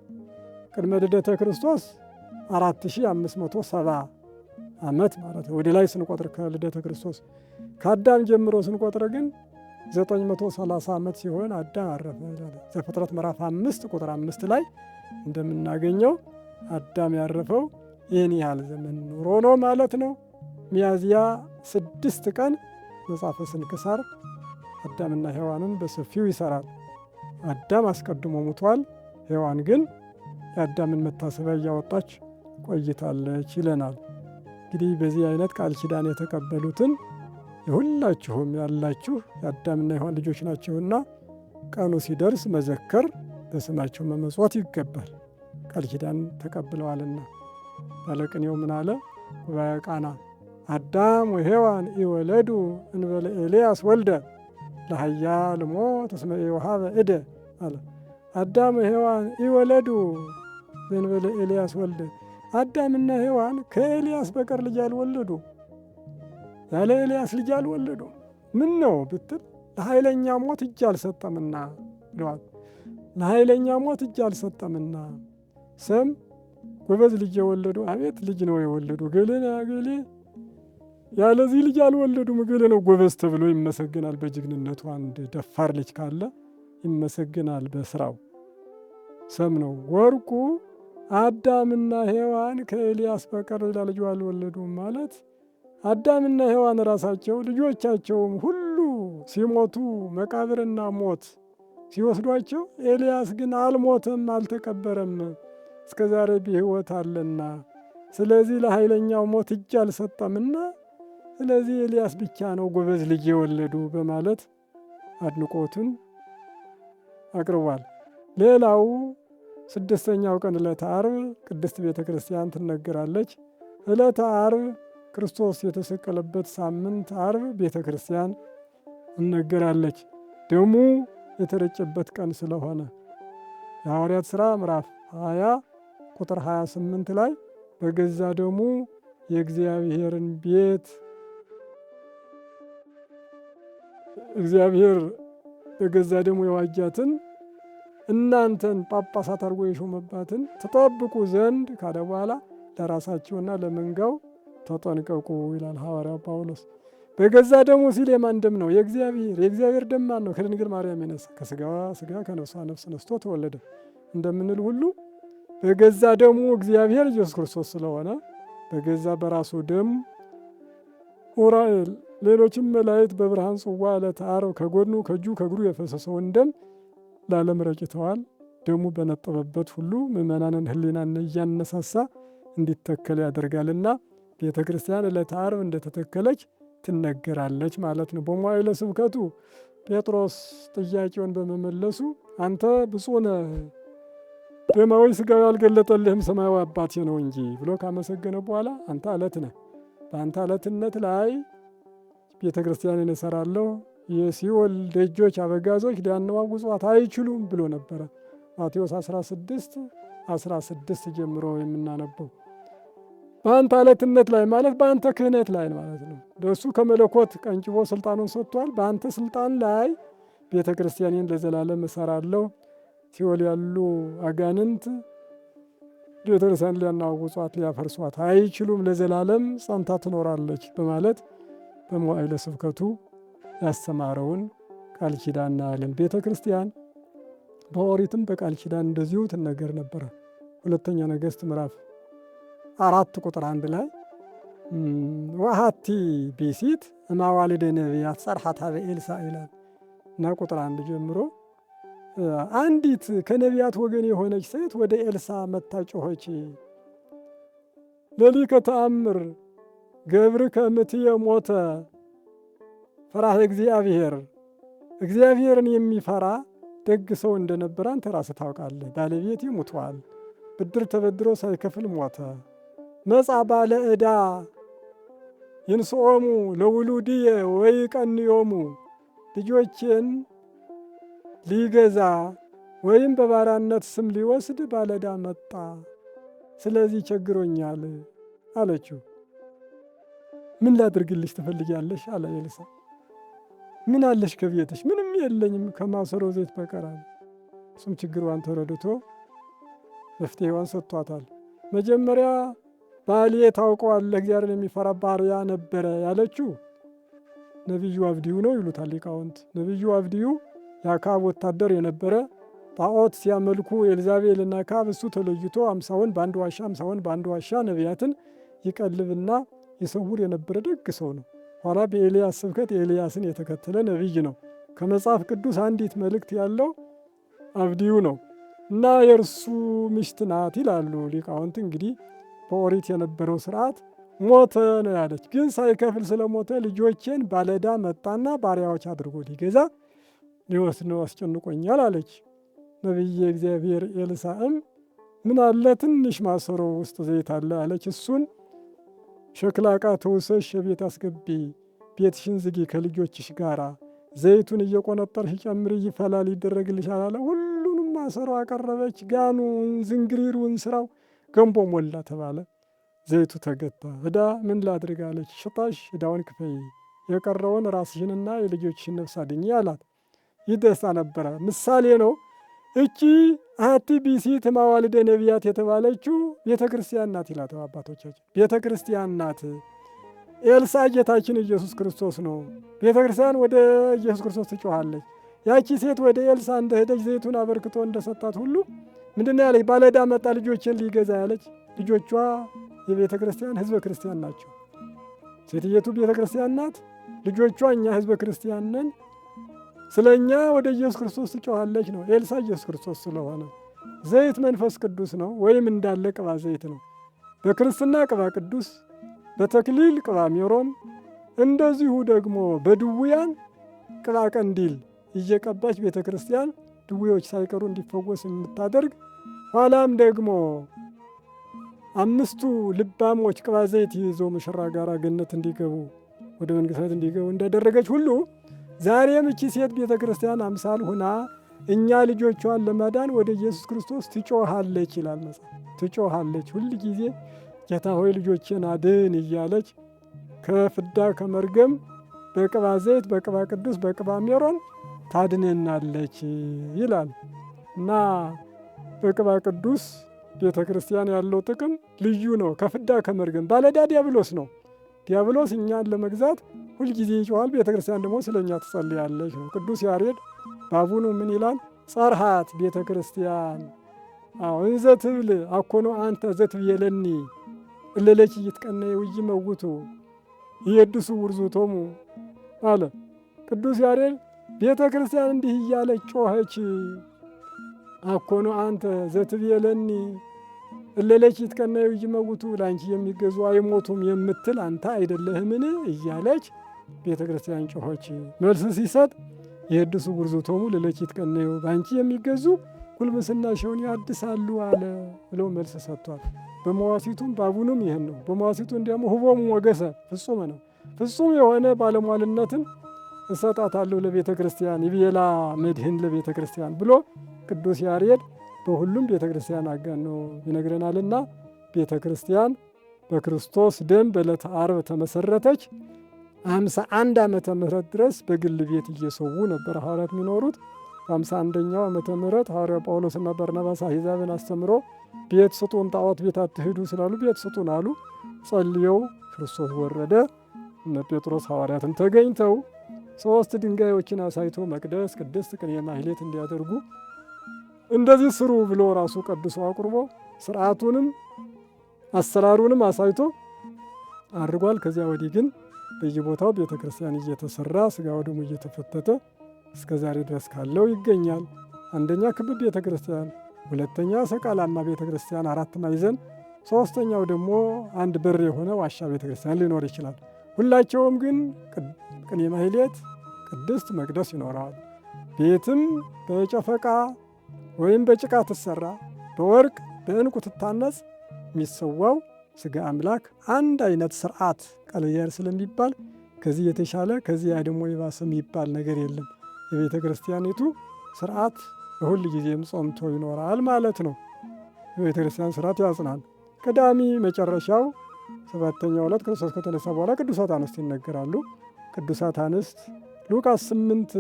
ቅድመ ልደተ ክርስቶስ 4570 ዓመት ማለት ነው። ወደ ላይ ስንቆጥር ከልደተ ክርስቶስ ከአዳም ጀምሮ ስንቆጥር ግን 930 ዓመት ሲሆን አዳም አረፈ። ዘፍጥረት ምዕራፍ 5 ቁጥር 5 ላይ እንደምናገኘው አዳም ያረፈው ይህን ያህል ዘመን ኑሮ ነው ማለት ነው። ሚያዝያ 6 ቀን መጽሐፈ ስንክሳር አዳምና ሔዋንን በሰፊው ይሰራል። አዳም አስቀድሞ ሙቷል፣ ሔዋን ግን የአዳምን መታሰቢያ እያወጣች ቆይታለች ይለናል። እንግዲህ በዚህ አይነት ቃል ኪዳን የተቀበሉትን የሁላችሁም ያላችሁ የአዳምና ሔዋን ልጆች ናቸውና ቀኑ ሲደርስ መዘከር በስማቸው መመጽወት ይገባል። ቃል ኪዳን ተቀብለዋልና። ባለቅኔው ምን አለ? ጉባኤ ቃና አዳም ወሔዋን ኢወለዱ እንበለ ኤልያስ ወልደ ለኃያል ሞት እስመ ኢወሀበ እደ አለ። አዳም ወሔዋን ኢወለዱ እንበለ ኤልያስ ወልደ። አዳምና ሔዋን ከኤልያስ በቀር ልጅ አልወለዱ፣ ያለ ኤልያስ ልጅ አልወለዱ። ምን ነው ብትል ለኃይለኛ ሞት እጅ አልሰጠምና ብለዋል። ለኃይለኛ ሞት እጅ አልሰጠምና ሰም ጎበዝ ልጅ የወለዱ አቤት ልጅ ነው የወለዱ ገሌና ገሌ ያለዚህ ልጅ አልወለዱም ገሌ ነው ጎበዝ ተብሎ ይመሰግናል በጀግንነቱ። አንድ ደፋር ልጅ ካለ ይመሰግናል በስራው። ሰም ነው ወርቁ አዳምና ሔዋን ከኤልያስ በቀር ሌላ ልጅ አልወለዱም ማለት አዳምና ሔዋን ራሳቸው ልጆቻቸውም ሁሉ ሲሞቱ መቃብርና ሞት ሲወስዷቸው ኤልያስ ግን አልሞተም፣ አልተቀበረም፣ እስከ ዛሬ በሕይወት አለና ስለዚህ ለኃይለኛው ሞት እጅ አልሰጠምና ስለዚህ ኤልያስ ብቻ ነው ጎበዝ ልጅ የወለዱ በማለት አድንቆቱን አቅርቧል። ሌላው 6ኛው ቀን ዕለተ ዓርብ ቅድስት ቤተ ክርስቲያን ትነገራለች። ዕለተ ዓርብ ክርስቶስ የተሰቀለበት ሳምንት ዓርብ ቤተ ክርስቲያን ትነገራለች። ደሙ የተረጨበት ቀን ስለሆነ የሐዋርያት ሥራ ምዕራፍ 20 ቁጥር 28 ላይ በገዛ ደሙ የእግዚአብሔርን ቤት እግዚአብሔር በገዛ ደሙ የዋጃትን እናንተን ጳጳሳት አድርጎ የሾመባትን ትጠብቁ ዘንድ ካለ በኋላ ለራሳቸውና ለመንጋው ተጠንቀቁ ይላል ሐዋርያው ጳውሎስ። በገዛ ደሙ ሲል የማን ደም ነው? የእግዚአብሔር ደም ማን ነው? ከድንግል ማርያም የነሳ ከሥጋዋ ሥጋ ከነፍሷ ነፍስ ነስቶ ተወለደ እንደምንል ሁሉ በገዛ ደሙ እግዚአብሔር ኢየሱስ ክርስቶስ ስለሆነ በገዛ በራሱ ደም ኡራኤል ሌሎችም መላእክት በብርሃን ጽዋ ዕለተ ዓርብ ከጎኑ ከእጁ ከእግሩ የፈሰሰውን ደም ለዓለም ረጭተዋል። ደሙ በነጠበበት ሁሉ ምእመናንን ሕሊናን እያነሳሳ እንዲተከል ያደርጋልና ቤተ ክርስቲያን ዕለተ ዓርብ እንደተተከለች ትነገራለች ማለት ነው። በመዋዕለ ስብከቱ ጴጥሮስ ጥያቄውን በመመለሱ አንተ ብፁዕ ነህ ደማዊ ሥጋዊ ያልገለጠልህም ሰማያዊ አባቴ ነው እንጂ ብሎ ካመሰገነ በኋላ አንተ አለት ነህ፣ በአንተ አለትነት ላይ ቤተ ክርስቲያንን እሰራለሁ፣ የሲኦል ደጆች አበጋዞች ሊያነዋውጿት አይችሉም ብሎ ነበረ። ማቴዎስ 16:16 ጀምሮ የምናነበው በአንተ አለትነት ላይ ማለት በአንተ ክህነት ላይ ማለት ነው። እሱ ከመለኮት ቀንጭቦ ስልጣኑን ሰጥቷል። በአንተ ስልጣን ላይ ቤተ ክርስቲያኔን ለዘላለም እሰራለሁ፣ ሲኦል ያሉ አጋንንት ቤተ ክርስቲያን ሊያናውጿት ሊያፈርሷት አይችሉም፣ ለዘላለም ጸንታ ትኖራለች በማለት በመዋዕለ ስብከቱ ያስተማረውን ቃል ኪዳን እናያለን። ቤተ ክርስቲያን በኦሪትም በቃል ኪዳን እንደዚሁ ትነገር ነበረ። ሁለተኛ ነገሥት ምዕራፍ 4:1 ላይ ወሃቲ ቢሲት እማዋልደ ነቢያት ጸርሐት ኀበ ኤልሳዕ ይላል እና ቁጥር 1 ጀምሮ አንዲት ከነቢያት ወገን የሆነች ሴት ወደ ኤልሳዕ መጥታ ጮኸች። ለሊከ ተአምር ገብርከ እምትየ ሞተ ፈራህ እግዚአብሔር፣ እግዚአብሔርን የሚፈራ ደግ ሰው እንደነበረ አንተ ራስህ ታውቃለህ። ባለቤቴ ሙቷል፣ ብድር ተበድሮ ሳይከፍል ሞተ። መጻ ባለ ዕዳ ይንስኦሙ ለውሉድየ ወይቀንዮሙ፣ ልጆቼን ሊገዛ ወይም በባሪያነት ስም ሊወስድ ባለዕዳ መጣ፣ ስለዚህ ቸግሮኛል አለችው። ምን ላድርግልሽ ትፈልጊያለሽ? አለ ኤልሳዕ። ምን አለሽ ከቤትሽ? ምንም የለኝም ከማሰሮ ዘይት በቀር አለ። እሱም ችግሯን ተረድቶ መፍትሔዋን ሰጥቷታል። መጀመሪያ ባሌ ታውቀዋለህ እግዚአብሔርን የሚፈራ ባሪያ ነበረ ያለችው ነቢዩ አብድዩ ነው ይሉታል ሊቃውንት። ነቢዩ አብድዩ የአክዓብ ወታደር የነበረ ጣዖት ሲያመልኩ ኤልዛቤልና አክዓብ እሱ ተለይቶ 50ውን በአንድ ዋሻ 50ውን በአንድ ዋሻ ነቢያትን ይቀልብና ይሰውር የነበረ ደግ ሰው ነው። ኋላ በኤልያስ ስብከት ኤልያስን የተከተለ ነቢይ ነው። ከመጽሐፍ ቅዱስ አንዲት መልእክት ያለው አብድዩ ነው እና የእርሱ ሚስት ናት ይላሉ ሊቃውንት። እንግዲህ በኦሪት የነበረው ስርዓት ሞተ ነው ያለች። ግን ሳይከፍል ስለሞተ ልጆቼን ባለዕዳ መጣና ባሪያዎች አድርጎ ሊገዛ ሊወስድ ነው አስጨንቆኛል አለች። ነቢየ እግዚአብሔር ኤልሳዕም ምን አለ ትንሽ ማሰሮ ውስጥ ዘይት አለ አለች። እሱን ሸክላ ዕቃ ተውሰሽ ቤት አስገቢ፣ ቤትሽን ዝጊ ከልጆችሽ ጋራ፣ ዘይቱን እየቆነጠርሽ ጨምሪ፣ ይፈላል ይደረግልሻል አለ። ሁሉንም ማሰሮ አቀረበች። ጋኑን፣ ዝንግሪሩን፣ ስራው ገንቦ ሞላ ተባለ። ዘይቱ ተገታ። ዕዳ ምን ላድርግ አለች። ሽጣሽ ዕዳውን ክፈይ፣ የቀረውን ራስሽንና የልጆችሽን ነፍስ አድኚ አላት። ይህ ደስታ ነበረ። ምሳሌ ነው። እቺ አሐቲ ብእሲት እማዋልደ ነቢያት የተባለችው ቤተ ክርስቲያን ናት ይላል አባቶቻችን። ቤተ ክርስቲያን ናት። ኤልሳዕ ጌታችን ኢየሱስ ክርስቶስ ነው። ቤተ ክርስቲያን ወደ ኢየሱስ ክርስቶስ ትጮኻለች። ያቺ ሴት ወደ ኤልሳዕ እንደሄደች ዘይቱን አበርክቶ እንደሰጣት ሁሉ ምንድን ያለች? ባለዕዳ መጣ ልጆችን ሊገዛ ያለች። ልጆቿ የቤተ ክርስቲያን ሕዝበ ክርስቲያን ናቸው። ሴትየቱ ቤተ ክርስቲያን ናት። ልጆቿ እኛ ሕዝበ ክርስቲያን ነን። ስለ እኛ ወደ ኢየሱስ ክርስቶስ ትጮኻለች ነው። ኤልሳዕ ኢየሱስ ክርስቶስ ስለሆነ ዘይት መንፈስ ቅዱስ ነው፣ ወይም እንዳለ ቅባ ዘይት ነው። በክርስትና ቅባ ቅዱስ፣ በተክሊል ቅባ ሜሮን፣ እንደዚሁ ደግሞ በድውያን ቅባ ቀንዲል እየቀባች ቤተ ክርስቲያን ድዌዎች ሳይቀሩ እንዲፈወስ የምታደርግ ኋላም ደግሞ 5 ልባሞች ቅባ ዘይት ይዘው ሙሽራ ጋር ገነት እንዲገቡ ወደ መንግሥት እንዲገቡ እንዳደረገች ሁሉ ዛሬም እቺ ሴት ቤተ ክርስቲያን አምሳል ሁና እኛ ልጆቿን ለማዳን ወደ ኢየሱስ ክርስቶስ ትጮኻለች ይላል መጽሐፍ። ትጮኻለች ሁል ጊዜ ጌታ ሆይ ልጆችን አድን እያለች ከፍዳ ከመርገም በቅባ ዘይት በቅባ ቅዱስ በቅባ ሜሮን ታድነናለች ይላል እና በቅባ ቅዱስ ቤተ ክርስቲያን ያለው ጥቅም ልዩ ነው። ከፍዳ ከመርገም ባለዕዳ ዲያብሎስ ነው። ዲያብሎስ እኛን ለመግዛት ሁልጊዜ ይጮኻል። ቤተ ክርስቲያን ደግሞ ስለ እኛ ትጸልያለች ነው። ቅዱስ ያሬድ ባቡኑ ምን ይላል? ጸርሃት ቤተ ክርስቲያን እንዘ ትብል አኮኖ አንተ ዘትቤለኒ እለለች ይትቀነየ ወይመውቱ ይየድሱ ውርዙቶሙ አለ ቅዱስ ያሬድ። ቤተ ክርስቲያን እንዲህ እያለች ጮኸች። አኮኖ አንተ ዘትቤለኒ እለለች ይትቀነዩ ይመውቱ ለአንቺ የሚገዙ አይሞቱም የምትል አንተ አይደለህምን እያለች ቤተ ክርስቲያን ጮኸች። መልስ ሲሰጥ የሕድሱ ጉርዙቶሙ ለለች ይትቀነዩ በአንቺ የሚገዙ ጉልምስናቸውን ያድሳሉ አለ ብሎ መልስ ሰጥቷል። በመዋሲቱም ባቡንም ይህን ነው። በመዋሲቱ እንዲያሞ ህቦሙ ሞገሰ ፍጹም ነው። ፍጹም የሆነ ባለሟልነትን እሰጣታለሁ ለቤተ ክርስቲያን ይቤላ መድህን ለቤተ ክርስቲያን ብሎ ቅዱስ ያሬድ በሁሉም ቤተ ክርስቲያን አጋኖ ይነግረናልና ቤተ ክርስቲያን በክርስቶስ ደም በዕለተ ዓርብ ተመሰረተች። 51 ዓመተ ምህረት ድረስ በግል ቤት እየሰዉ ነበር ሐዋርያት የሚኖሩት። በ51ኛው ዓመተ ምህረት ሐዋርያው ጳውሎስና በርናባስ አሕዛብን አስተምሮ ቤት ስጡን፣ ጣዖት ቤት አትሂዱ ስላሉ ቤት ስጡን አሉ። ጸልየው ክርስቶስ ወረደ። እነ ጴጥሮስ ሐዋርያትም ተገኝተው 3 ድንጋዮችን አሳይቶ መቅደስ፣ ቅድስት፣ ቅኔ ማሕሌት እንዲያደርጉ እንደዚህ ስሩ ብሎ ራሱ ቀድሶ አቁርቦ ስርዓቱንም አሰራሩንም አሳይቶ አድርጓል። ከዚያ ወዲህ ግን በየቦታው ቤተ ክርስቲያን እየተሰራ ሥጋ ወደሙ እየተፈተተ እስከ ዛሬ ድረስ ካለው ይገኛል። አንደኛ ክብ ቤተ ክርስቲያን፣ ሁለተኛ ሰቃላማ ቤተ ክርስቲያን 4 ማዕዘን፣ ሶስተኛው ደግሞ አንድ በር የሆነ ዋሻ ቤተ ክርስቲያን ሊኖር ይችላል። ሁላቸውም ግን ቅኔ ማሕሌት፣ ቅድስት መቅደስ ይኖረዋል። ቤትም በጨፈቃ ወይም በጭቃ ትሰራ፣ በወርቅ በዕንቁ ትታነጽ፣ የሚሰዋው ሥጋ አምላክ አንድ አይነት ስርዓት ቀለያር ስለሚባል ከዚህ የተሻለ ከዚያ ደግሞ የባሰ የሚባል ነገር የለም። የቤተ ክርስቲያኒቱ ስርዓት በሁል ጊዜም ጸንቶ ይኖራል ማለት ነው። የቤተ ክርስቲያን ስርዓት ያጽናል። ቀዳሚ መጨረሻው 7ኛው ዕለት ክርስቶስ ከተነሳ በኋላ ቅዱሳት አንስት ይነገራሉ። ቅዱሳት አንስት ሉቃስ 8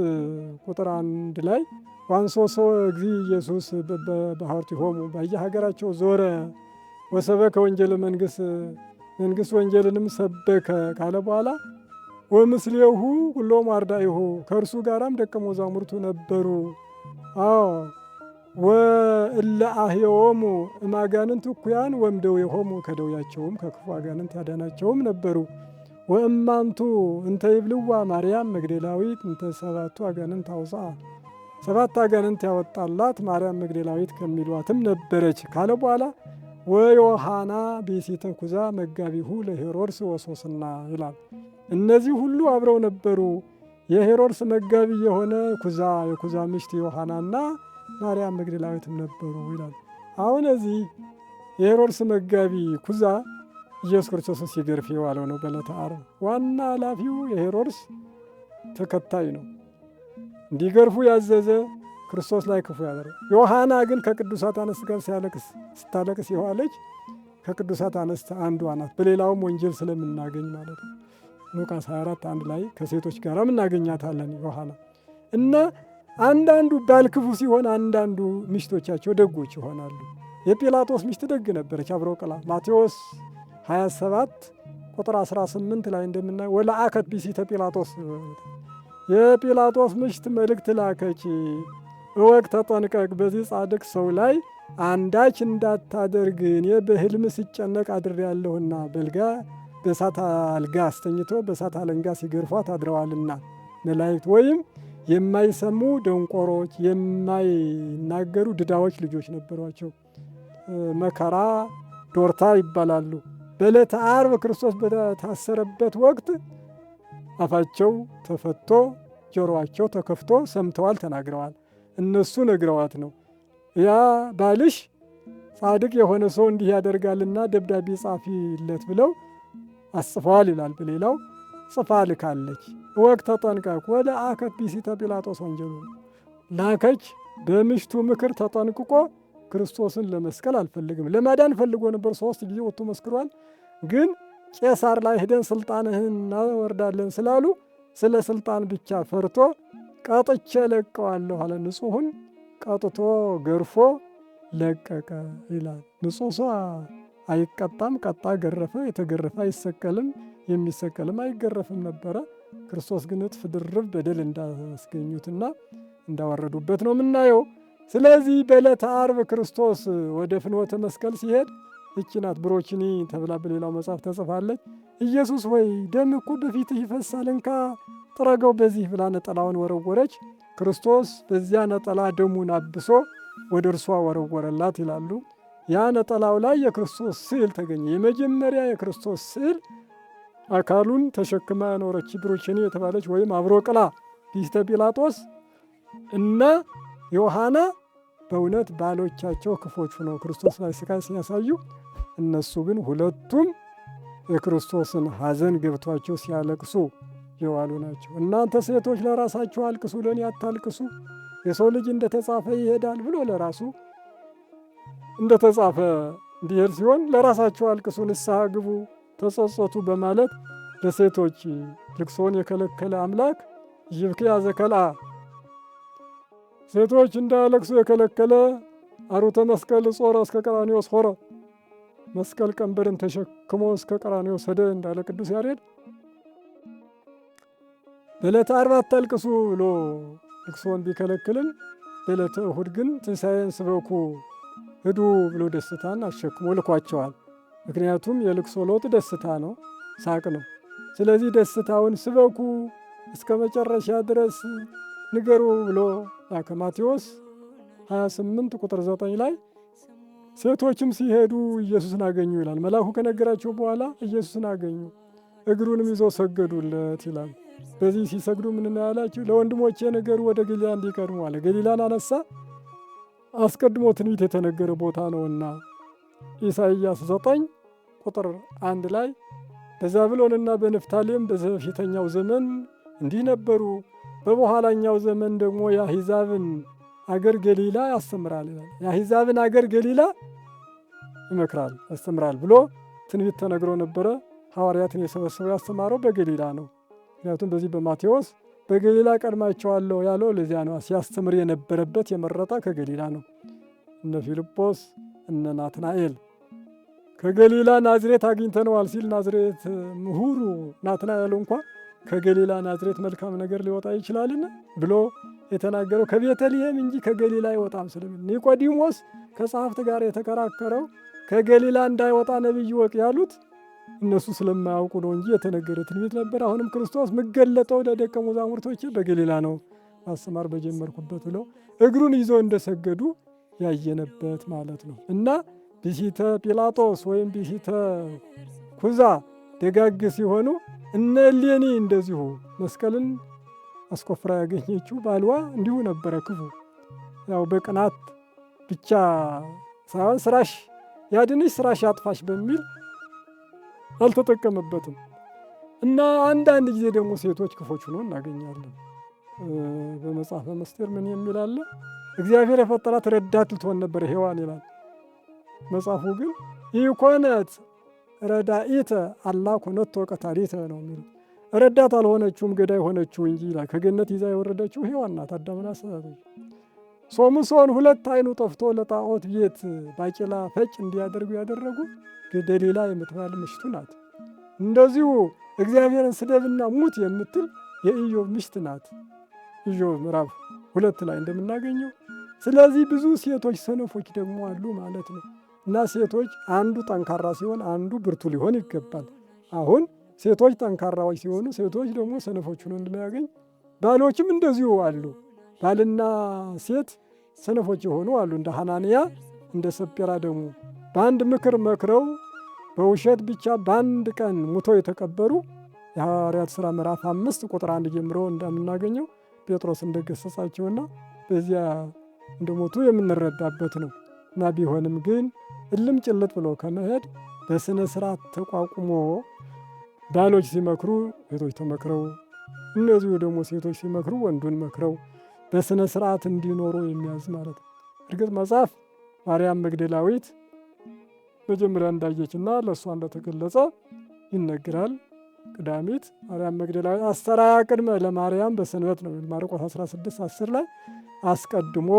ቁጥር 1 ላይ ዋንሶሶ እግዚእ ኢየሱስ በባሕቲሆሙ በየሀገራቸው ዞረ ወሰበከ ወንጌለ መንግሥት ወንጌልንም ሰበከ ካለ በኋላ ወምስሌሁ ሁሎሙ አርዳኢሁ ከእርሱ ጋራም ደቀ መዛሙርቱ ነበሩ። ወእለ አሕየዎሙ እማጋንንት እኩያን ወእምደዌሆሙ ከደዌያቸውም ከክፉ አጋንንት ያዳናቸውም ነበሩ። ወእማንቱ እንተ ይብልዋ ማርያም መግደላዊት እንተ 7 አጋንንት አውፅአ 7 አጋንንት ያወጣላት ማርያም መግደላዊት ከሚሏትም ነበረች ካለ በኋላ ወዮሐና ብእሲተ ኩዛ መጋቢሁ ለሄሮድስ ወሶስና ይላል። እነዚህ ሁሉ አብረው ነበሩ። የሄሮድስ መጋቢ የሆነ ኩዛ የኩዛ ምሽት ዮሐናና ማርያም መግደላዊትም ነበሩ ይላል። አሁን እዚህ የሄሮድስ መጋቢ ኩዛ ኢየሱስ ክርስቶስን ሲገርፍ የዋለው ነው በዕለተ ዓርብ። ዋና ኃላፊው የሄሮድስ ተከታይ ነው። እንዲገርፉ ያዘዘ ክርስቶስ ላይ ክፉ ያደረ። ዮሐና ግን ከቅዱሳት አንስት ጋር ስታለቅስ የዋለች ከቅዱሳት አንስት አንዷ ናት። በሌላውም ወንጌል ስለምናገኝ ማለት ነው። ሉቃስ 24:1 ላይ ከሴቶች ጋር እናገኛታለን ዮሐና እና አንዳንዱ ባል ክፉ ሲሆን አንዳንዱ ሚስቶቻቸው ደጎች ይሆናሉ። የጲላጦስ ሚስት ደግ ነበረች አብረቅላ። ማቴዎስ 27 ቁጥር 18 ላይ እንደምናየው ወለአከት ብእሲተ ጲላጦስ የጲላጦስ ሚስት መልእክት ላከች፣ እወቅ ተጠንቀቅ፣ በዚህ ጻድቅ ሰው ላይ አንዳች እንዳታደርግ እኔ በሕልም ሲጨነቅ አድሬአለሁና በልጋ በእሳት አልጋ አስተኝቶ በእሳት አለንጋ ሲገርፏት አድረዋልና። መላእክት ወይም የማይሰሙ ደንቆሮች የማይናገሩ ድዳዎች ልጆች ነበሯቸው። መከራ ዶርታ ይባላሉ። በዕለተ ዓርብ ክርስቶስ በታሰረበት ወቅት አፋቸው ተፈቶ ጆሮአቸው ተከፍቶ ሰምተዋል፣ ተናግረዋል። እነሱ ነግረዋት ነው። ያ ባልሽ ጻድቅ የሆነ ሰው እንዲህ ያደርጋልና ደብዳቤ ጻፊለት ብለው አጽፈዋል ይላል። በሌላው ጽፋ ልካለች። እወቅ ተጠንቀቅ ወደ አከት ብእሲተ ጲላጦስ ወንጀሉ ላከች። በምሽቱ ምክር ተጠንቅቆ ክርስቶስን ለመስቀል አልፈልግም። ለማዳን ፈልጎ ነበር። 3 ጊዜ ወጥቶ መስክሯል። ግን ቄሳር ላይ ሄደን ስልጣንህን እናወርዳለን ስላሉ ስለ ስልጣን ብቻ ፈርቶ ቀጥቼ ለቀዋለሁ አለ። ንጹሑን ቀጥቶ ገርፎ ለቀቀ ይላል። ንጹሕ ሰው አይቀጣም፣ ቀጣ ገረፈ። የተገረፈ አይሰቀልም፣ የሚሰቀልም አይገረፍም ነበረ። ክርስቶስ ግን እጥፍ ድርብ በደል እንዳስገኙትና እንዳወረዱበት ነው የምናየው። ስለዚህ በዕለተ ዓርብ ክርስቶስ ወደ ፍኖተ መስቀል ሲሄድ ይህች ናት ብሮችኒ ተብላ በሌላው መጽሐፍ ተጽፋለች። ኢየሱስ ሆይ ደም እኮ በፊትህ ይፈሳል፣ እንካ ጥረገው በዚህ ብላ ነጠላውን ወረወረች። ክርስቶስ በዚያ ነጠላ ደሙን አብሶ ወደ እርሷ ወረወረላት ይላሉ። ያ ነጠላው ላይ የክርስቶስ ስዕል ተገኘ። የመጀመሪያ የክርስቶስ ስዕል አካሉን ተሸክማ ያኖረች ብሩኬኔ የተባለች ወይም አብሮቅላ ሊስተ ጲላጦስ እና ዮሐና በእውነት ባሎቻቸው ክፎች ሆነው ክርስቶስ ላይ ስቃይ ሲያሳዩ፣ እነሱ ግን ሁለቱም የክርስቶስን ሐዘን ገብቷቸው ሲያለቅሱ የዋሉ ናቸው። እናንተ ሴቶች ለራሳችሁ አልቅሱ፣ ለእኔ አታልቅሱ፣ የሰው ልጅ እንደተጻፈ ይሄዳል ብሎ ለራሱ እንደተጻፈ እንዲሄድ ሲሆን ለራሳችሁ አልቅሱ፣ ንስሐ ግቡ፣ ተጸጸቱ በማለት ለሴቶች ልቅሶን የከለከለ አምላክ ይብክያ ዘከልአ ሴቶች እንዳያለቅሱ የከለከለ አሩተ መስቀል ጾረ እስከ ቀራንዮስ ሆረ መስቀል ቀንበርን ተሸክሞ እስከ ቀራንዮስ ሄደ እንዳለ ቅዱስ ያሬድ በዕለተ ዓርብ አታልቅሱ ብሎ ልቅሶን ቢከለክልም በዕለተ እሁድ ግን ትንሣኤን ስበኩ ሂዱ ብሎ ደስታን አሸክሞ ልኳቸዋል። ምክንያቱም የልቅሶ ለውጥ ደስታ ነው፣ ሳቅ ነው። ስለዚህ ደስታውን ስበኩ እስከ መጨረሻ ድረስ ንገሩ ብሎ ላከ። ማቴዎስ 28 ቁጥር 9 ላይ ሴቶችም ሲሄዱ ኢየሱስን አገኙ ይላል። መልአኩ ከነገራቸው በኋላ ኢየሱስን አገኙ፣ እግሩንም ይዘው ሰገዱለት ይላል። በዚህ ሲሰግዱ ምን እናያላችሁ? ለወንድሞቼ ነገሩ ወደ ገሊላ እንዲቀድሙ አለ። ገሊላን አነሳ፣ አስቀድሞ ትንቢት የተነገረ ቦታ ነውና ኢሳይያስ 9 ቁጥር 1 ላይ በዛብሎንና በንፍታሌም በፊተኛው ዘመን እንዲህ ነበሩ፣ በበኋላኛው ዘመን ደግሞ የአሕዛብን አገር ገሊላ ያስተምራል ይላል። የአሕዛብን አገር ገሊላ ይመክራል ያስተምራል ብሎ ትንቢት ተነግሮ ነበረ። ሐዋርያትን የሰበሰበው ያስተማረው በገሊላ ነው። ምክንያቱም በዚህ በማቴዎስ በገሊላ ቀድማቸዋለሁ ያለው ለዚያ ነው። ሲያስተምር የነበረበት የመረጣ ከገሊላ ነው። እነ ፊልጶስ እነ ናትናኤል ከገሊላ ናዝሬት አግኝተነዋል ሲል ናዝሬት ምሁሩ ናትናኤል እንኳ ከገሊላ ናዝሬት መልካም ነገር ሊወጣ ይችላልን ብሎ የተናገረው ከቤተልሔም እንጂ ከገሊላ አይወጣም ስለሚል፣ ኒቆዲሞስ ከጸሐፍት ጋር የተከራከረው ከገሊላ እንዳይወጣ ነቢይ ወቅ ያሉት እነሱ ስለማያውቁ ነው እንጂ የተነገረ ትንቢት ነበር። አሁንም ክርስቶስ ምገለጠው ለደቀ መዛሙርቶቼ በገሊላ ነው ማስተማር በጀመርኩበት ብለው እግሩን ይዞ እንደሰገዱ ያየነበት ማለት ነው። እና ቢሲተ ጲላጦስ ወይም ቢሲተ ኩዛ ደጋግ ሲሆኑ እነ እሌኒ እንደዚሁ መስቀልን አስቆፍራ ያገኘችው ባልዋ እንዲሁ ነበረ ክፉ። ያው በቅናት ብቻ ሳይሆን ስራሽ ያድንሽ ስራሽ ያጥፋሽ በሚል አልተጠቀመበትም። እና አንዳንድ ጊዜ ደግሞ ሴቶች ክፎች ሆኖ እናገኛለን። በመጽሐፈ ምስጢር ምን የሚል አለ? እግዚአብሔር የፈጠራት ረዳት ልትሆን ነበር ሔዋን ይላል። መጽሐፉ ግን ኢኮነት ረዳኢተ አላ ኮነቶ ቀታሊተ ነው የሚለው። ረዳት አልሆነችውም ገዳይ ሆነችው እንጂ ይላል። ከገነት ይዛ የወረደችው ሔዋን ናት። አዳምን አሳተች። ሶምሶን ሁለት ዓይኑ ጠፍቶ ለጣዖት ቤት ባቄላ ፈጭ እንዲያደርጉ ያደረጉ ደሊላ የምትባል ምሽቱ ናት። እንደዚሁ እግዚአብሔርን ስደብና ሙት የምትል የኢዮብ ምሽት ናት። ኢዮብ ምዕራፍ 2 ላይ እንደምናገኘው። ስለዚህ ብዙ ሴቶች ሰነፎች ደግሞ አሉ ማለት ነው። እና ሴቶች አንዱ ጠንካራ ሲሆን አንዱ ብርቱ ሊሆን ይገባል። አሁን ሴቶች ጠንካራዎች ሲሆኑ ሴቶች ደግሞ ሰነፎች ሆነው እንድናያገኝ፣ ባሎችም እንደዚሁ አሉ። ባልና ሴት ሰነፎች የሆኑ አሉ። እንደ ሐናንያ እንደ ሰጴራ ደግሞ በአንድ ምክር መክረው በውሸት ብቻ በአንድ ቀን ሙተው የተቀበሩ የሐዋርያት ሥራ ምዕራፍ 5 ቁጥር 1 ጀምሮ እንደምናገኘው ጴጥሮስ እንደገሰጻቸውና በዚያ እንደሞቱ የምንረዳበት ነው። እና ቢሆንም ግን እልም ጭልጥ ብሎ ከመሄድ በስነ ስርዓት ተቋቁሞ ባሎች ሲመክሩ ሴቶች ተመክረው፣ እነዚሁ ደግሞ ሴቶች ሲመክሩ ወንዱን መክረው በስነ ስርዓት እንዲኖሩ የሚያዝ ማለት ነው። እርግጥ መጽሐፍ ማርያም መግደላዊት መጀመሪያ እንዳየችና ለእሷ እንደተገለጸ ይነግራል። ቅዳሚት ማርያም መግደላዊት አስተርአያ ቅድመ ለማርያም በሰንበት ነው። ማርቆስ 16:10 ላይ አስቀድሞ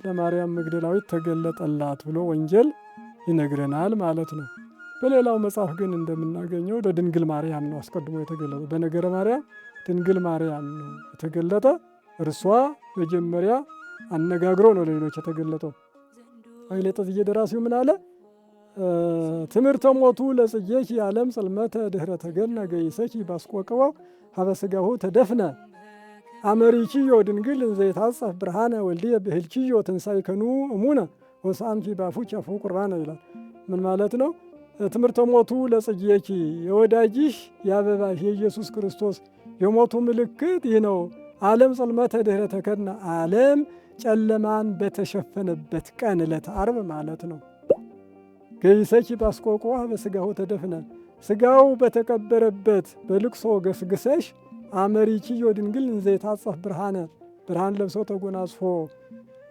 ለማርያም መግደላዊት ተገለጠላት ብሎ ወንጌል ይነግረናል ማለት ነው። በሌላው መጽሐፍ ግን እንደምናገኘው ለድንግል ማርያም ነው አስቀድሞ የተገለጠ። በነገረ ማርያም ድንግል ማርያም ነው የተገለጠ። እርሷ መጀመሪያ አነጋግሮ ነው ለሌሎች የተገለጠው። ኃይለ ጥዝዬ ደራሲው ምን አለ? ትምህርተ ሞቱ ለጽጌኪ ዓለም ጽልመተ ድኅረ ተገነ ገይሰኪ ባስቆቅበው ሀበ ሥጋሁ ተደፍነ አመሪኪዮ ድንግል እንዘ ይትሐጸፍ ብርሃነ ወልድየ ብህልኪዮ ትንሣኤከኑ እሙነ ወሳምኪ ባፉኪ አፉ ቁርባነ ይላል። ምን ማለት ነው? ትምህርተ ሞቱ ለጽጌኪ የወዳጅሽ የአበባሽ የኢየሱስ ክርስቶስ የሞቱ ምልክት ይህ ነው። ዓለም ጽልመተ ድኅረ ተከድነ ዓለም ጨለማን በተሸፈነበት ቀን ዕለተ ዓርብ ማለት ነው። ገይሰኪ ባስቆቆ በሥጋሁ ተደፍነ ሥጋው በተቀበረበት በልቅሶ ገስግሰሽ አመሪኪዮ ድንግል እንዘ ይታጸፍ ብርሃነ ብርሃን ለብሶ ተጎናጽፎ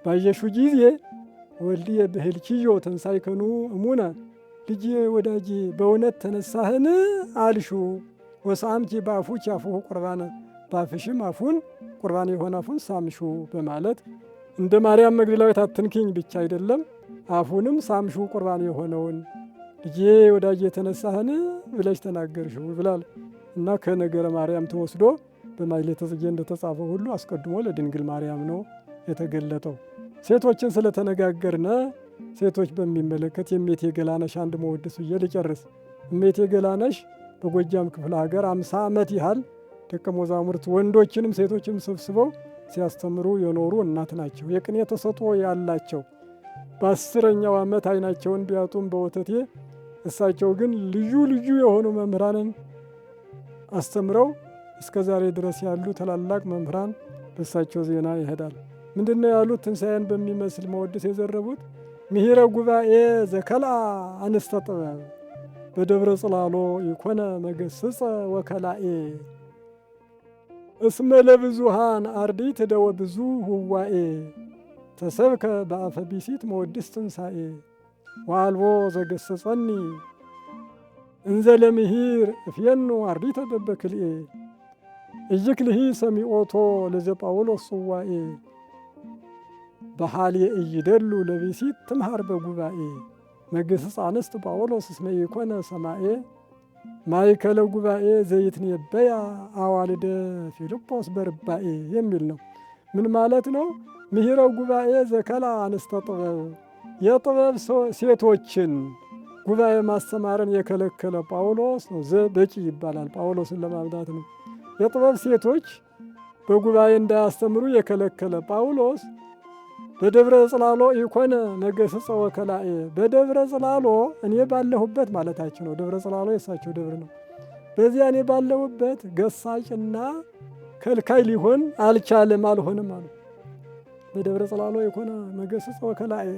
ባየሹ ጊዜ ወልድየ ብህልኪዮ ተንሣእከኑ እሙነ ልጄ ወዳጄ በእውነት ተነሳህን አልሹ። ወሰአምኪ በአፉኪ አፉሁ ቁርባነ በአፍሽም አፉን ቁርባን የሆነ አፉን ሳምሹ በማለት እንደ ማርያም መግደላዊት አትንኪኝ ብቻ አይደለም አፉንም ሳምሹ ቁርባን የሆነውን ልጄ ወዳጄ ተነሳህን ብለሽ ተናገርሽው ብላል እና ከነገረ ማርያም ተወስዶ በማኅሌተ ጽጌ እንደተጻፈው ሁሉ አስቀድሞ ለድንግል ማርያም ነው የተገለጠው። ሴቶችን ስለተነጋገርነ ሴቶች በሚመለከት የእሜቴ ገላነሽ አንድ መወድስ ብዬ ልጨርስ። እሜቴ ገላነሽ በጎጃም ክፍለ ሀገር 50 ዓመት ያህል ደቀ መዛሙርት ወንዶችንም ሴቶችንም ሰብስበው ሲያስተምሩ የኖሩ እናት ናቸው። የቅኔ ተሰጥኦ ያላቸው በ10ኛው ዓመት ዓይናቸውን ቢያጡም በወተቴ እሳቸው ግን ልዩ ልዩ የሆኑ መምህራንን አስተምረው እስከ ዛሬ ድረስ ያሉ ታላላቅ መምህራን በእሳቸው ዜና ይሄዳል። ምንድነው ያሉት? ትንሣኤን በሚመስል መወድስ የዘረቡት ምሂረ ጉባኤ ዘከልአ አንስተ ጥበብ በደብረ ጽላሎ ይኮነ መገስጸ ወከላኤ እስመ ለብዙሃን አርዲት እደወ ብዙ ህዋኤ ተሰብከ በአፈ ቢሲት መወድስ ትንሣኤ ወአልቦ ዘገሰጸኒ እንዘ ለምሂር እፍየኑ አርዲተ በበክልኤ ኢይክልሂ ሰሚዖቶ ለዘ ጳውሎስ ጽዋኤ በሃልየ ኢይደሉ ለቢሲት ትምሃር በጉባኤ መገስጽ አንስት ጳውሎስ እስመ ኢኮነ ሰማኤ ማእከለ ጉባኤ ዘይትኔበያ አዋልደ ፊልጶስ በርባኤ የሚል ነው። ምን ማለት ነው? ምሂረ ጉባኤ ዘከልአ አንስተ ጥበብ የጥበብ ሴቶችን ጉባኤ ማስተማርን የከለከለ ጳውሎስ ነው። በቂ ይባላል። ጳውሎስን ለማብዳት ነው። የጥበብ ሴቶች በጉባኤ እንዳያስተምሩ የከለከለ ጳውሎስ በደብረ ጽላሎ ኢኮነ መገስጸ ወከላኤ በደብረ ጽላሎ እኔ ባለሁበት ማለታቸው ነው። ደብረ ጽላሎ የእሳቸው ደብር ነው። በዚያ እኔ ባለሁበት ገሳጭና ከልካይ ሊሆን አልቻለም፣ አልሆንም አሉ። በደብረ ጽላሎ ኢኮነ መገስጸ ወከላኤ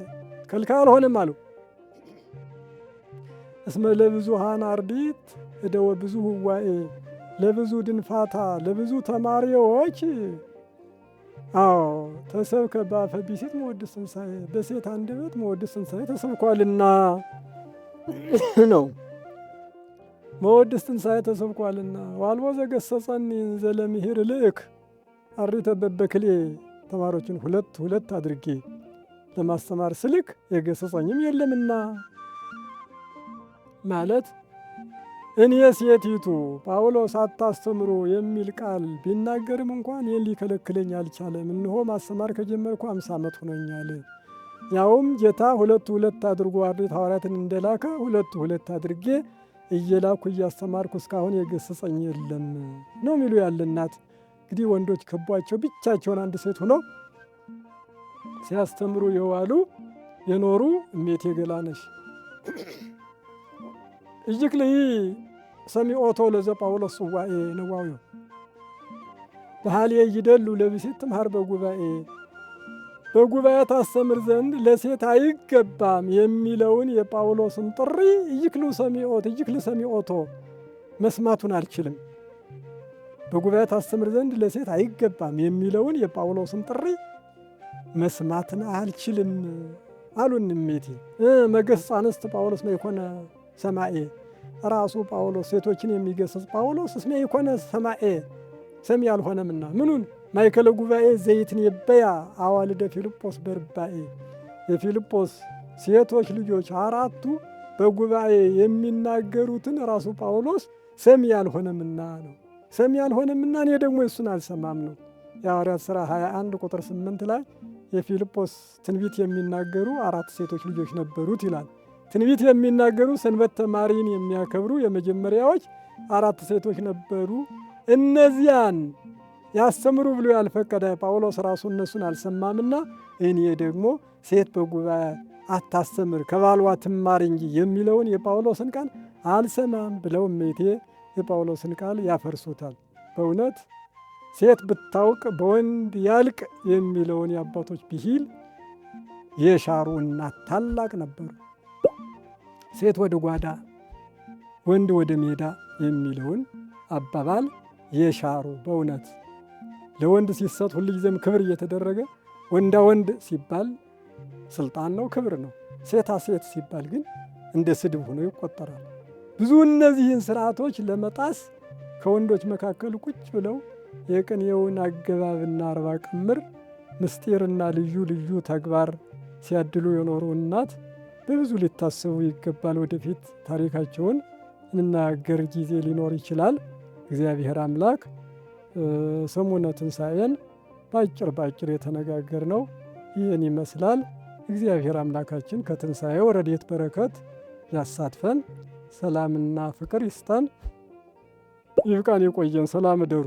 ከልካይ አልሆንም አሉ። እስመ ለብዙሃን አርዲት እደወ ብዙ ህዋኤ ለብዙ ድንፋታ ለብዙ ተማሪዎች ተሰብከ በአፈ ቢሲት መወድስ ትንሣኤ በሴት አንደበት መወድስ ትንሣኤ ተሰብኳልና ነው። መወድስ ትንሣኤ ተሰብኳልና ወአልቦ ዘገሰጸኒ እንዘ ለምሂር ልእክ አርዲተ በበክልኤ ተማሪዎችን ሁለት አድርጌ ለማስተማር ስልክ የገሰጸኝም የለምና ማለት እኔ ሴቲቱ ጳውሎስ አታስተምሩ የሚል ቃል ቢናገርም እንኳን ይህን ሊከለክለኝ አልቻለም። እንሆ ማስተማር ከጀመርኩ 50 ዓመት ሆኖኛል። ያውም ጌታ 2 አድርጎ አርድእት ሐዋርያትን እንደላከ 2 አድርጌ እየላኩ እያስተማርኩ እስካሁን የገሰጸኝ የለም ነው የሚሉ ያለ እናት። እንግዲህ ወንዶች ከቧቸው ብቻቸውን አንድ ሴት ሆነው ሲያስተምሩ የዋሉ የኖሩ እሜቴ ገላነሽ ኢይክልሂ ሰሚዖቶ ለዘ ጳውሎስ ጽዋኤ ነዋዊው በሃልየ ኢይደሉ ለቢሲት ትምሃር በጉባኤ በጉባኤ ታስተምር ዘንድ ለሴት አይገባም የሚለውን የጳውሎስን ጥሪ ኢይክሉ ሰሚዖቶ መስማቱን አልችልም። በጉባኤ ታስተምር ዘንድ ለሴት አይገባም የሚለውን የጳውሎስን ጥሪ መስማትን አልችልም አሉን እሜቴ። መገስጽ አንስት ጳውሎስ መይኮነ ሰማኤ ራሱ ጳውሎስ ሴቶችን የሚገስጽ ጳውሎስ እስመ ኢኮነ ሰማኤ ሰሚ አልሆነምና ምኑን ማእከለ ጉባኤ ዘይትኔበያ አዋልደ ፊልጶስ በርባኤ የፊልጶስ ሴቶች ልጆች 4ቱ በጉባኤ የሚናገሩትን ራሱ ጳውሎስ ሰሚ አልሆነምና ነው። ሰሚ አልሆነምና እኔ ደግሞ እሱን አልሰማም ነው። የሐዋርያት ሥራ 21 ቁጥር 8 ላይ የፊልጶስ ትንቢት የሚናገሩ 4 ሴቶች ልጆች ነበሩት ይላል። ትንቢት የሚናገሩ ሰንበት ተማሪን የሚያከብሩ የመጀመሪያዎች 4 ሴቶች ነበሩ። እነዚያን ያስተምሩ ብሎ ያልፈቀደ ጳውሎስ ራሱ እነሱን አልሰማምና እኔ ደግሞ ሴት በጉባኤ አታስተምር ከባሏ ትማር እንጂ የሚለውን የጳውሎስን ቃል አልሰማም ብለው እሜቴ የጳውሎስን ቃል ያፈርሱታል። በእውነት ሴት ብታውቅ በወንድ ያልቅ የሚለውን የአባቶች ብሂል የሻሩ እናት ታላቅ ነበሩ። ሴት ወደ ጓዳ ወንድ ወደ ሜዳ የሚለውን አባባል የሻሩ በእውነት ለወንድ ሲሰጥ ሁልጊዜም ክብር እየተደረገ ወንዳ ወንድ ሲባል ስልጣን ነው፣ ክብር ነው። ሴታ ሴት ሲባል ግን እንደ ስድብ ሆኖ ይቆጠራል። ብዙ እነዚህን ስርዓቶች ለመጣስ ከወንዶች መካከል ቁጭ ብለው የቅኔውን አገባብና አርባ ቅምር ምስጢርና ልዩ ልዩ ተግባር ሲያድሉ የኖሩ እናት በብዙ ሊታሰቡ ይገባል። ወደፊት ታሪካቸውን እንናገር ጊዜ ሊኖር ይችላል። እግዚአብሔር አምላክ ሰሙነ ትንሣኤን በአጭር የተነጋገርነው ይህን ይመስላል። እግዚአብሔር አምላካችን ከትንሣኤው ረድኤት በረከት ያሳትፈን፣ ሰላምና ፍቅር ይስጠን። ይብቃን፣ ይቆየን። ሰላም እደሩ።